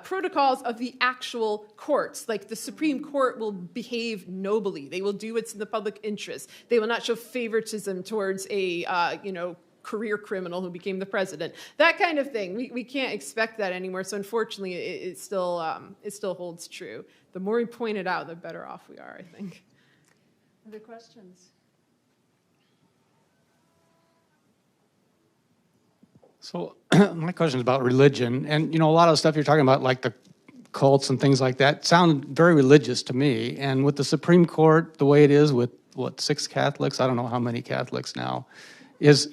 protocols of the actual courts. Like, the Supreme Court will behave nobly. They will do what's in the public interest. They will not show favoritism towards a, career criminal who became the president. That kind of thing. We can't expect that anymore. So unfortunately, it still holds true. The more we point it out, the better off we are, I think. Other questions? So my question is about religion. And, a lot of the stuff you're talking about, like the cults and things like that, sound very religious to me. And with the Supreme Court, the way it is with, 6 Catholics? I don't know how many Catholics now. Is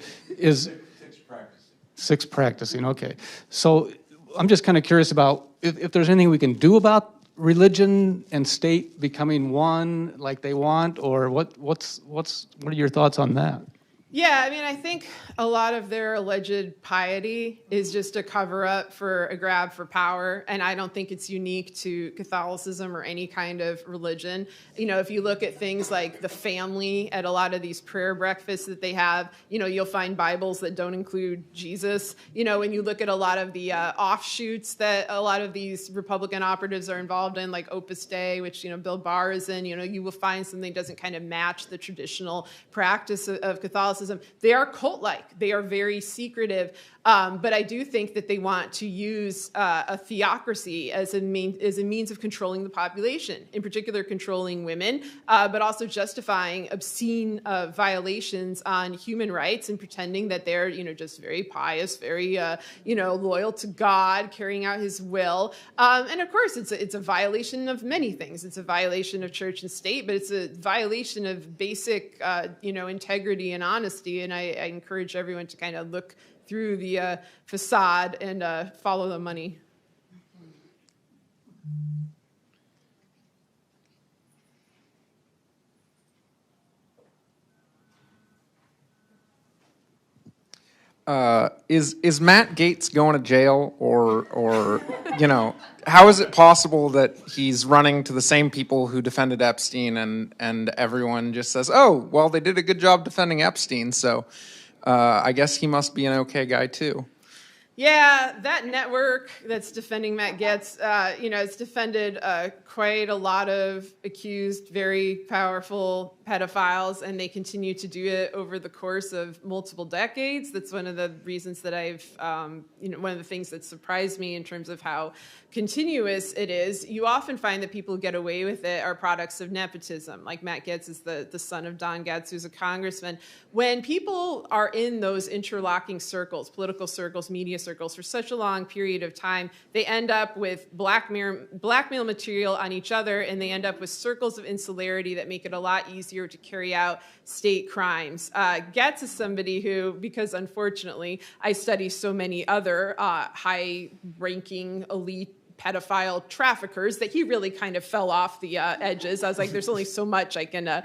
6 practicing, okay. So I'm just kind of curious about if there's anything we can do about religion and state becoming one like they want, or what are your thoughts on that? Yeah, I mean, I think a lot of their alleged piety is just a cover-up for a grab for power, and I don't think it's unique to Catholicism or any kind of religion. If you look at things like the family at a lot of these prayer breakfasts that they have, you'll find Bibles that don't include Jesus. When you look at a lot of the offshoots that a lot of these Republican operatives are involved in, like Opus Dei, which, Bill Barr is in, you will find something that doesn't kind of match the traditional practice of Catholicism. They are cult-like. They are very secretive. But I do think that they want to use a theocracy as a means of controlling the population, in particular controlling women, but also justifying obscene violations on human rights and pretending that they're, just very pious, very, loyal to God, carrying out His will. And of course, it's a violation of many things. It's a violation of church and state, but it's a violation of basic, integrity and honesty. And I encourage everyone to kind of look through the facade and follow the money. Is Matt Gaetz going to jail, or how is it possible that he's running to the same people who defended Epstein, and everyone just says, oh, well, they did a good job defending Epstein, so I guess he must be an okay guy too. Yeah, that network that's defending Matt Gaetz, it's defended quite a lot of accused, very powerful pedophiles, and they continue to do it over the course of multiple decades. That's one of the reasons that one of the things that surprised me in terms of how continuous it is. You often find that people who get away with it are products of nepotism. Like Matt Gaetz is the son of Don Gaetz, who's a congressman. When people are in those interlocking circles, political circles, media circles, for such a long period of time, they end up with blackmail material on each other, and they end up with circles of insularity that make it a lot easier to carry out state crimes. Gaetz is somebody who, because unfortunately I study so many other high-ranking elite pedophile traffickers, that he really kind of fell off the edges. I was like, there's only so much I can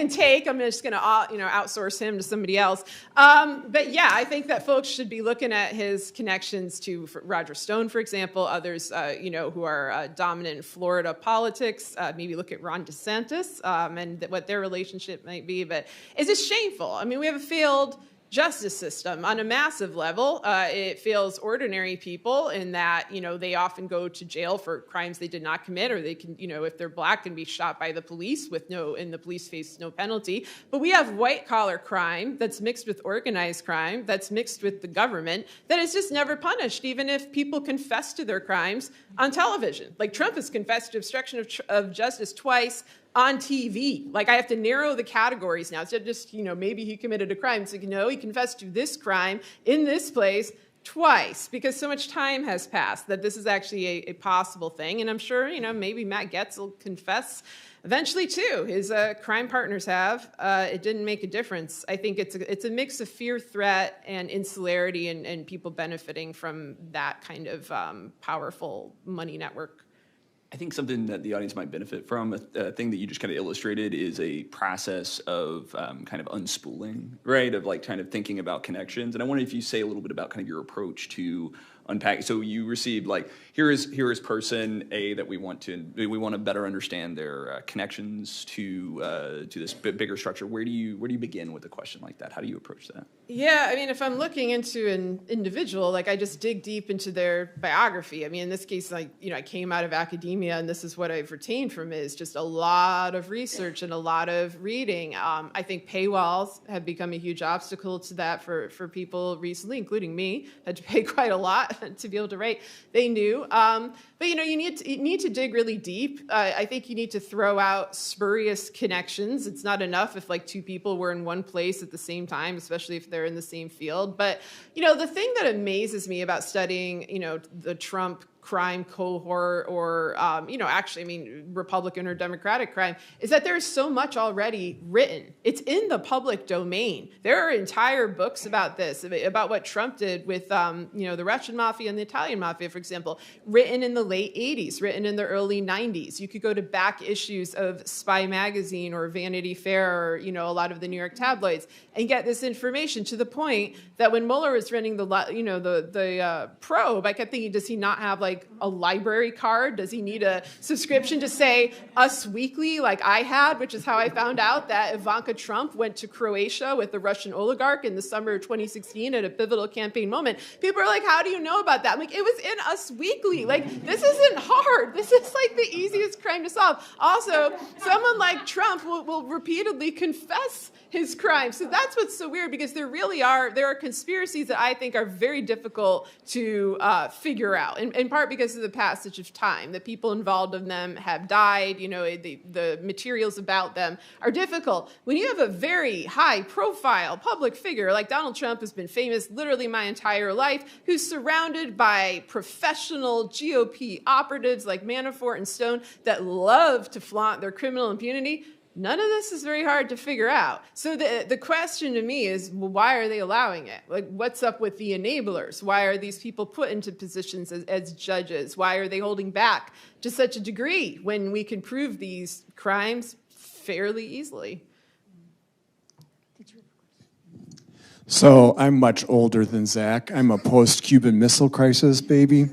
take. I'm just going to outsource him to somebody else. But yeah, I think that folks should be looking at his connections to Roger Stone, for example, others who are dominant in Florida politics. Maybe look at Ron DeSantis and what their relationship might be. But it's just shameful. I mean, we have a failed justice system on a massive level. It fails ordinary people in that, they often go to jail for crimes they did not commit, or they can, if they're black, can be shot by the police and the police face no penalty. But we have white collar crime that's mixed with organized crime, that's mixed with the government, that is just never punished, even if people confess to their crimes on television. Like Trump has confessed to obstruction of justice twice on TV. Like, I have to narrow the categories now. Instead of just, maybe he committed a crime. So, he confessed to this crime in this place twice, because so much time has passed that this is actually a possible thing. And I'm sure, maybe Matt Gaetz will confess eventually too. His crime partners have. It didn't make a difference. I think it's a mix of fear, threat, and insularity, and people benefiting from that kind of powerful money network. I think something that the audience might benefit from, a thing that you just kind of illustrated, is a process of kind of unspooling, right? Of like kind of thinking about connections. And I wonder if you say a little bit about kind of your approach to unpack. So you received like, here is person A that we want to better understand their connections to this bigger structure. Where do you begin with a question like that? How do you approach that? Yeah, I mean, if I'm looking into an individual, like I just dig deep into their biography. I mean, in this case, like, I came out of academia, and this is what I've retained from it, is just a lot of research and a lot of reading. I think paywalls have become a huge obstacle to that for people recently, including me. Had to pay quite a lot to be able to write. They knew. But you need to dig really deep. I think you need to throw out spurious connections. It's not enough if like two people were in one place at the same time, especially if they're in the same field. But the thing that amazes me about studying the Trump crime cohort, or Republican or Democratic crime, is that there's so much already written. It's in the public domain. There are entire books about this, about what Trump did with the Russian mafia and the Italian mafia, for example, written in the late 80s, written in the early 90s. You could go to back issues of Spy Magazine or Vanity Fair, or a lot of the New York tabloids, and get this information, to the point that when Mueller was running the probe, I kept thinking, does he not have like a library card? Does he need a subscription to say Us Weekly like I had, which is how I found out that Ivanka Trump went to Croatia with the Russian oligarch in the summer of 2016 at a pivotal campaign moment. People are like, how do you know about that? I'm like, it was in Us Weekly. Like, this isn't hard. This is like the easiest crime to solve. Also, someone like Trump will repeatedly confess his crimes. So that's what's so weird, because there are conspiracies that I think are very difficult to figure out, in part because of the passage of time. The people involved in them have died. The materials about them are difficult. When you have a very high-profile public figure like Donald Trump, who's been famous literally my entire life, who's surrounded by professional GOP operatives like Manafort and Stone that love to flaunt their criminal impunity, none of this is very hard to figure out. So the question to me is, well, why are they allowing it? Like, what's up with the enablers? Why are these people put into positions as judges? Why are they holding back to such a degree when we can prove these crimes fairly easily? So I'm much older than Zach. I'm a post-Cuban Missile Crisis baby.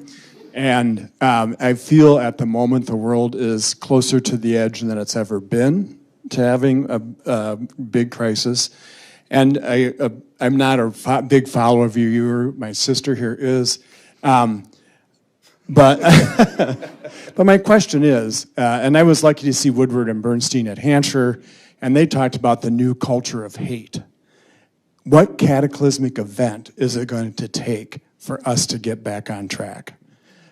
And I feel at the moment the world is closer to the edge than it's ever been to having a big crisis. And I'm not a big follower of you. My sister here is. But my question is, and I was lucky to see Woodward and Bernstein at Hampshire, and they talked about the new culture of hate. What cataclysmic event is it going to take for us to get back on track?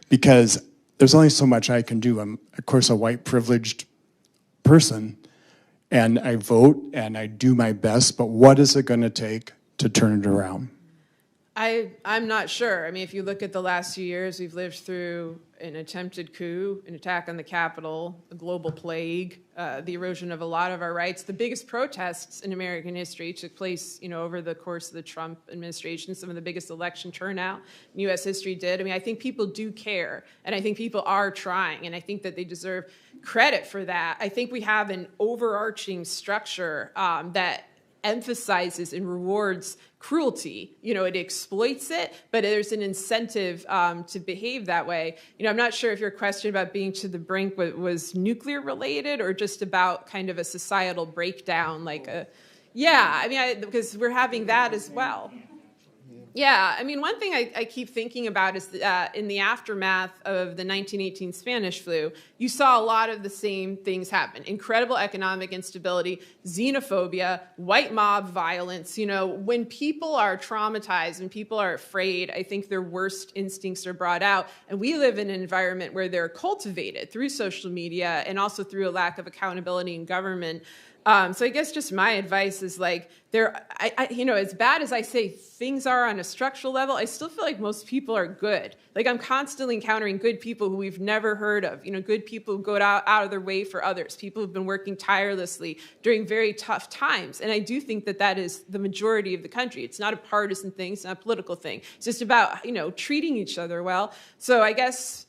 Because there's only so much I can do. I'm, of course, a white privileged person, and I vote and I do my best, but what is it going to take to turn it around? I'm not sure. I mean, if you look at the last few years, we've lived through an attempted coup, an attack on the Capitol, a global plague, the erosion of a lot of our rights. The biggest protests in American history took place, over the course of the Trump administration. Some of the biggest election turnout in U.S. history did. I mean, I think people do care, and I think people are trying, and I think that they deserve credit for that. I think we have an overarching structure that emphasizes and rewards cruelty. It exploits it, but there's an incentive to behave that way. I'm not sure if your question about being to the brink was nuclear related or just about kind of a societal breakdown, like a Yeah, I mean, because we're having that as well. Yeah, I mean, one thing I keep thinking about is that in the aftermath of the 1918 Spanish flu, you saw a lot of the same things happen. Incredible economic instability, xenophobia, white mob violence. You know, when people are traumatized and people are afraid, I think their worst instincts are brought out. And we live in an environment where they're cultivated through social media and also through a lack of accountability in government. So I guess just my advice is like, you know, as bad as I say things are on a structural level, I still feel like most people are good. Like I'm constantly encountering good people who we've never heard of, you know, good people who go out of their way for others, people who've been working tirelessly during very tough times. And I do think that that is the majority of the country. It's not a partisan thing. It's not a political thing. It's just about, you know, treating each other well. So I guess,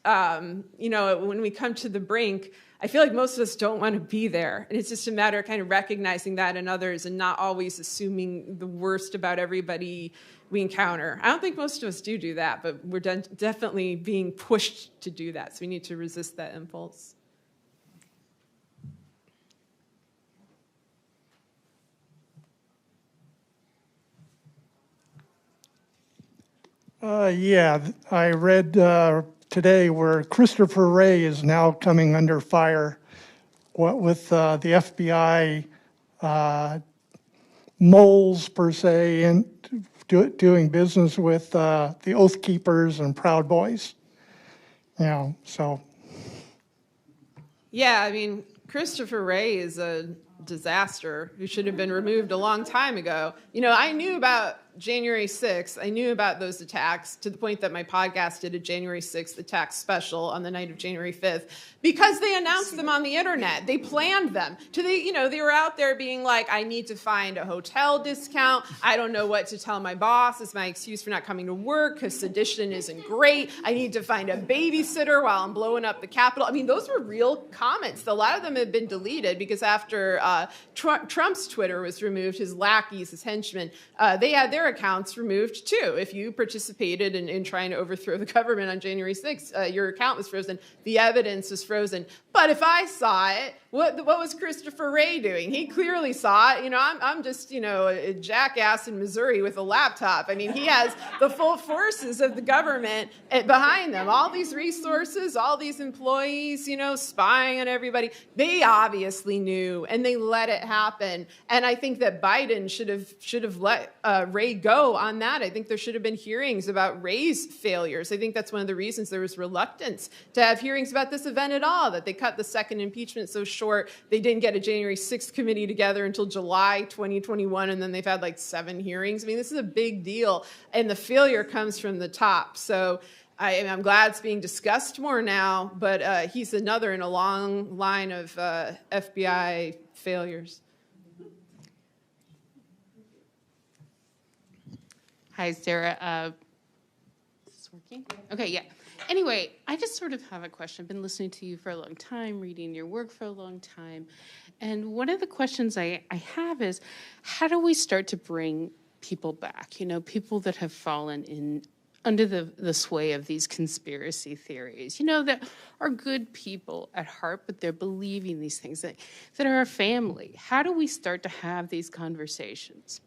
you know, when we come to the brink, I feel like most of us don't want to be there. And it's just a matter of kind of recognizing that in others and not always assuming the worst about everybody we encounter. I don't think most of us do that, but we're definitely being pushed to do that. So we need to resist that impulse. Yeah, I read today where Christopher Wray is now coming under fire with the FBI moles, per se, and doing business with the Oath Keepers and Proud Boys. You know, so. Yeah, I mean, Christopher Wray is a disaster who should have been removed a long time ago. You know, I knew about January 6th. I knew about those attacks to the point that my podcast did a January 6th attack special on the night of January 5th because they announced them on the internet. They planned them. You know, they were out there being like, I need to find a hotel discount. I don't know what to tell my boss as my excuse for not coming to work because sedition isn't great. I need to find a babysitter while I'm blowing up the Capitol. I mean, those were real comments. A lot of them have been deleted because after Trump's Twitter was removed, his lackeys, his henchmen, they had their accounts removed too. If you participated in trying to overthrow the government on January 6th, your account was frozen. The evidence was frozen. But if I saw it, what was Christopher Wray doing? He clearly saw it. You know, I'm just, you know, a jackass in Missouri with a laptop. I mean, he has the full forces of the government behind them. All these resources, all these employees, you know, spying on everybody. They obviously knew, and they let it happen. And I think that Biden should have let Wray go on that. I think there should have been hearings about Wray's failures. I think that's one of the reasons there was reluctance to have hearings about this event at all, that they cut the second impeachment so short. They didn't get a January 6th committee together until July 2021, and then they've had like 7 hearings. I mean, this is a big deal, and the failure comes from the top. So I'm glad it's being discussed more now, but he's another in a long line of FBI failures. Hi, Sarah. Is this working? Okay, yeah. Anyway, I just sort of have a question. I've been listening to you for a long time, reading your work for a long time. And one of the questions I have is, how do we start to bring people back? You know, people that have fallen in under the sway of these conspiracy theories, you know, that are good people at heart, but they're believing these things that are a family. How do we start to have these conversations?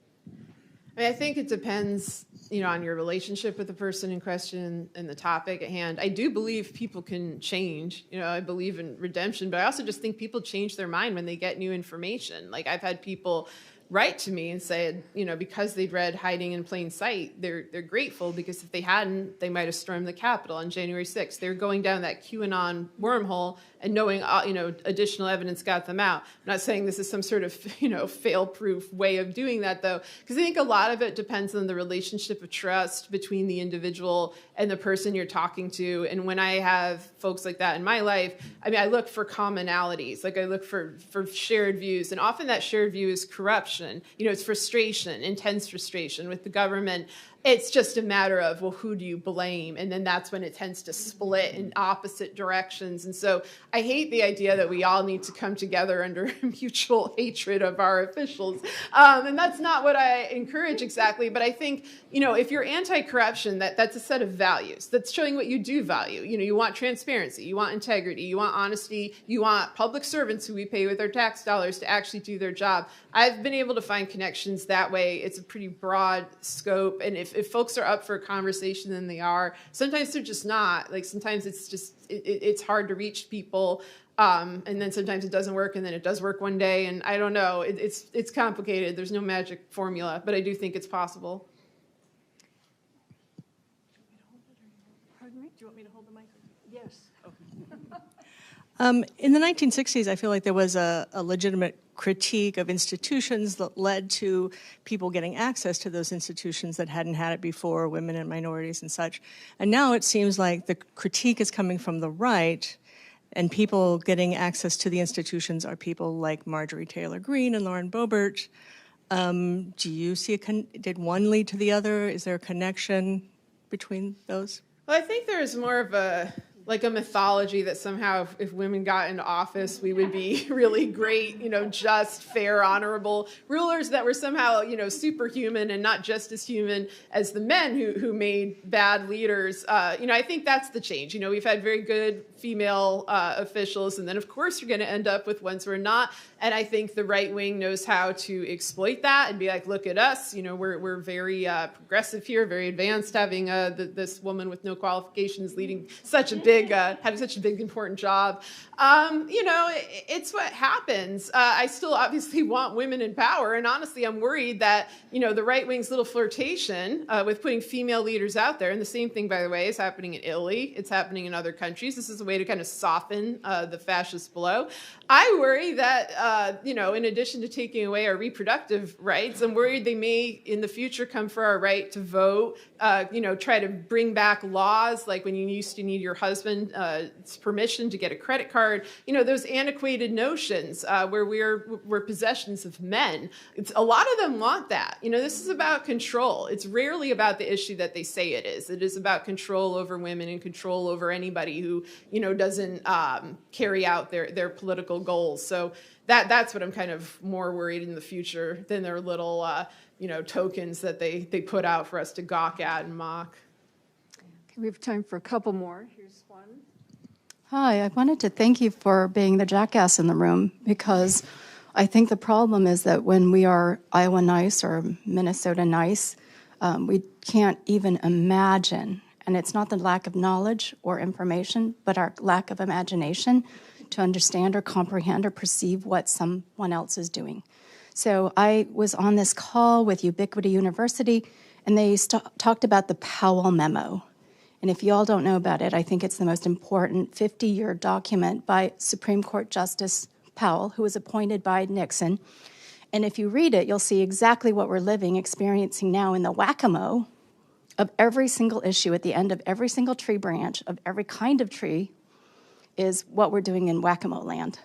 I mean, I think it depends, you know, on your relationship with the person in question and the topic at hand. I do believe people can change. You know, I believe in redemption, but I also just think people change their mind when they get new information. Like I've had people write to me and say, you know, because they'd read Hiding in Plain Sight, they're grateful because if they hadn't, they might have stormed the Capitol on January 6th. They're going down that QAnon wormhole and knowing, you know, additional evidence got them out. I'm not saying this is some sort of, you know, fail-proof way of doing that, though, because I think a lot of it depends on the relationship of trust between the individual and the person you're talking to. And when I have folks like that in my life, I mean, I look for commonalities. Like I look for shared views, and often that shared view is corruption. You know, it's frustration, intense frustration with the government. It's just a matter of, well, who do you blame? And then that's when it tends to split in opposite directions. And so I hate the idea that we all need to come together under mutual hatred of our officials. And that's not what I encourage exactly. But I think, you know, if you're anti-corruption, that's a set of values. That's showing what you do value. You know, you want transparency, you want integrity, you want honesty, you want public servants who we pay with our tax dollars to actually do their job. I've been able able to find connections that way. It's a pretty broad scope. And if folks are up for a conversation, then they are. Sometimes they're just not. Like sometimes it's just, it's hard to reach people. And then sometimes it doesn't work, and then it does work one day. And I don't know, it's complicated. There's no magic formula, but I do think it's possible. Pardon me? Do you want me to hold the mic? Yes. In the 1960s, I feel like there was a legitimate critique of institutions that led to people getting access to those institutions that hadn't had it before, women and minorities and such. And now it seems like the critique is coming from the right, and people getting access to the institutions are people like Marjorie Taylor Greene and Lauren Boebert. Do you see did one lead to the other? Is there a connection between those? Well, I think there's more of a mythology that somehow if women got into office, we would be really great, just, fair, honorable rulers that were somehow, superhuman and not just as human as the men who made bad leaders. I think that's the change. We've had very good female officials, and then of course you're going to end up with ones who are not. And I think the right wing knows how to exploit that and be like, look at us, we're very progressive here, very advanced, having this woman with no qualifications leading such a big, having such a big important job. It's what happens. I still obviously want women in power, and honestly, I'm worried that the right wing's little flirtation with putting female leaders out there, and the same thing, by the way, is happening in Italy. It's happening in other countries. This is a way to kind of soften the fascist blow. I worry that, in addition to taking away our reproductive rights, I'm worried they may, in the future, come for our right to vote, try to bring back laws like when you used to need your husband's permission to get a credit card, those antiquated notions where we're possessions of men. A lot of them want that. This is about control. It's rarely about the issue that they say it is. It is about control over women and control over anybody who, doesn't carry out their political goals. So that's what I'm kind of more worried in the future than their little, tokens that they put out for us to gawk at and mock. Okay, we have time for a couple more. Here's one. Hi, I wanted to thank you for being the jackass in the room, because I think the problem is that when we are Iowa nice or Minnesota nice, we can't even imagine, and it's not the lack of knowledge or information, but our lack of imagination to understand or comprehend or perceive what someone else is doing. So I was on this call with Ubiquity University, and they talked about the Powell Memo. And if you all don't know about it, I think it's the most important 50-year document by Supreme Court Justice Powell, who was appointed by Nixon. And if you read it, you'll see exactly what we're experiencing now in the whack-a-mole of every single issue at the end of every single tree branch of every kind of tree is what we're doing in whack-a-mole land.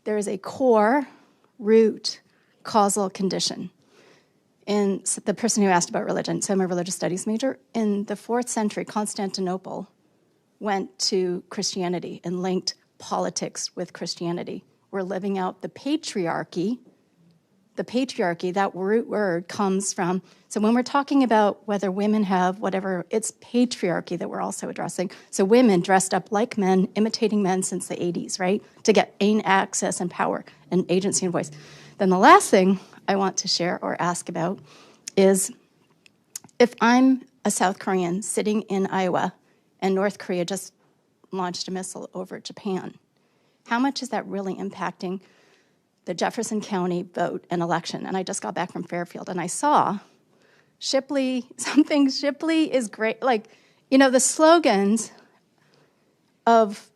There is a core, root, causal condition. And the person who asked about religion, so I'm a religious studies major, in the 4th century, Constantinople went to Christianity and linked politics with Christianity. We're living out the patriarchy. The patriarchy, that root word comes from, so when we're talking about whether women have whatever, it's patriarchy that we're also addressing. So women dressed up like men, imitating men since the 80s, right? To gain access and power and agency and voice. Then the last thing I want to share or ask about is if I'm a South Korean sitting in Iowa and North Korea just launched a missile over Japan, how much is that really impacting the Jefferson County vote and election? And I just got back from Fairfield, and I saw Shipley is great. Like, the slogans of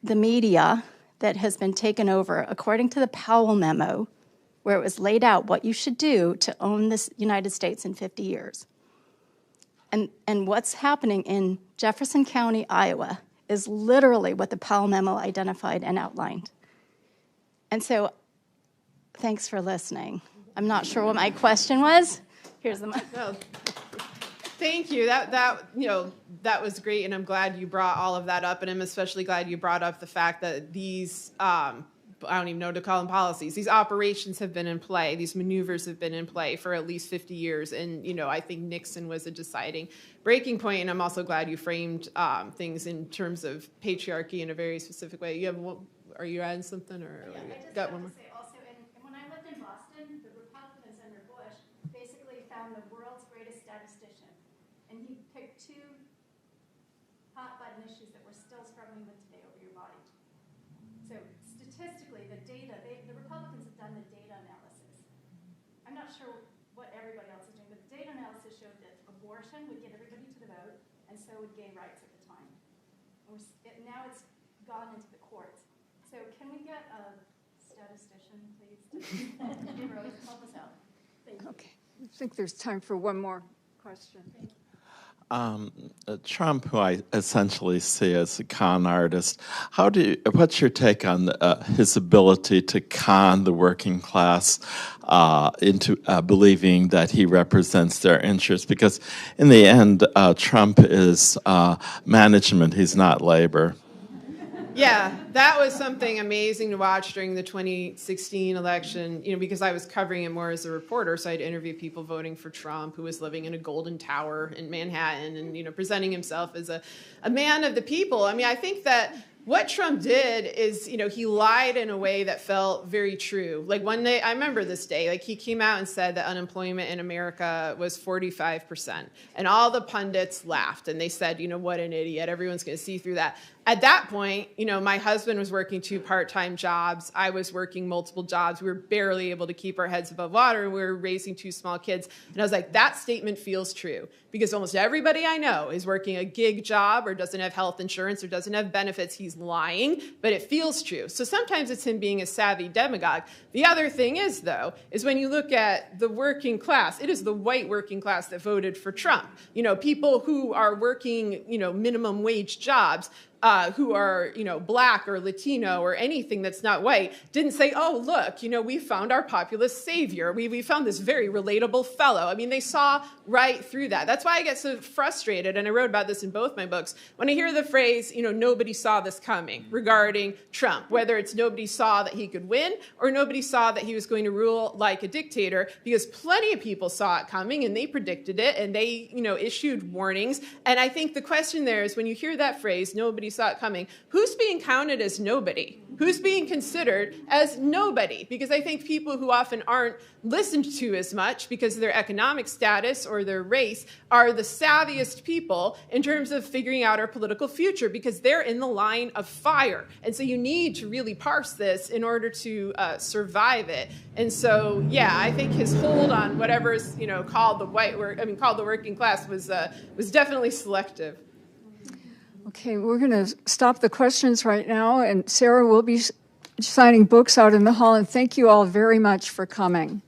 the media that has been taken over, according to the Powell Memo, where it was laid out what you should do to own this United States in 50 years. And what's happening in Jefferson County, Iowa, is literally what the Powell Memo identified and outlined. And so, thanks for listening. I'm not sure what my question was. Here's the mic. No. Thank you. That was great, and I'm glad you brought all of that up, and I'm especially glad you brought up the fact that these, I don't even know what to call them, policies, these operations have been in play, these maneuvers have been in play for at least 50 years, and, I think Nixon was a deciding breaking point, and I'm also glad you framed things in terms of patriarchy in a very specific way. Are you adding something, or Yeah, I just got one more? Say also, and when I lived in Boston, found the world's greatest statistician, and he picked two hot button issues that we're still struggling with today over your body. So statistically, the data, the Republicans have done the data analysis. I'm not sure what everybody else is doing, but the data analysis showed that abortion would get everybody to the vote, and so would gay rights at the time. Now it's gone into the courts. So can we get a statistician, please, to help us out? Thank you. Okay, I think there's time for one more question. Trump, who I essentially see as a con artist, what's your take on his ability to con the working class into believing that he represents their interests? Because in the end, Trump is management, he's not labor. Yeah, that was something amazing to watch during the 2016 election, because I was covering it more as a reporter, so I'd interview people voting for Trump who was living in a golden tower in Manhattan and, presenting himself as a man of the people. I mean, I think that what Trump did is, he lied in a way that felt very true. Like one day, I remember this day, like he came out and said that unemployment in America was 45%. And all the pundits laughed and they said, what an idiot, everyone's gonna see through that. At that point, my husband was working 2 part-time jobs. I was working multiple jobs. We were barely able to keep our heads above water, and we were raising 2 small kids. And I was like, that statement feels true, because almost everybody I know is working a gig job or doesn't have health insurance or doesn't have benefits. He's lying, but it feels true. So sometimes it's him being a savvy demagogue. The other thing is, though, is when you look at the working class, it is the white working class that voted for Trump. People who are working, minimum wage jobs, who are, black or Latino or anything that's not white, didn't say, oh, look, we found our populist savior. We found this very relatable fellow. I mean, they saw right through that. That's why I get so frustrated, and I wrote about this in both my books, when I hear the phrase, nobody saw this coming regarding Trump, whether it's nobody saw that he could win or nobody saw that he was going to rule like a dictator, because plenty of people saw it coming and they predicted it and they, issued warnings. And I think the question there is, when you hear that phrase, nobody saw it coming, who's being counted as nobody? Who's being considered as nobody? Because I think people who often aren't listened to as much because of their economic status or their race are the savviest people in terms of figuring out our political future, because they're in the line of fire. And so you need to really parse this in order to survive it. And so, yeah, I think his hold on whatever's called the working class was definitely selective. Okay, we're going to stop the questions right now, and Sarah will be signing books out in the hall, and thank you all very much for coming.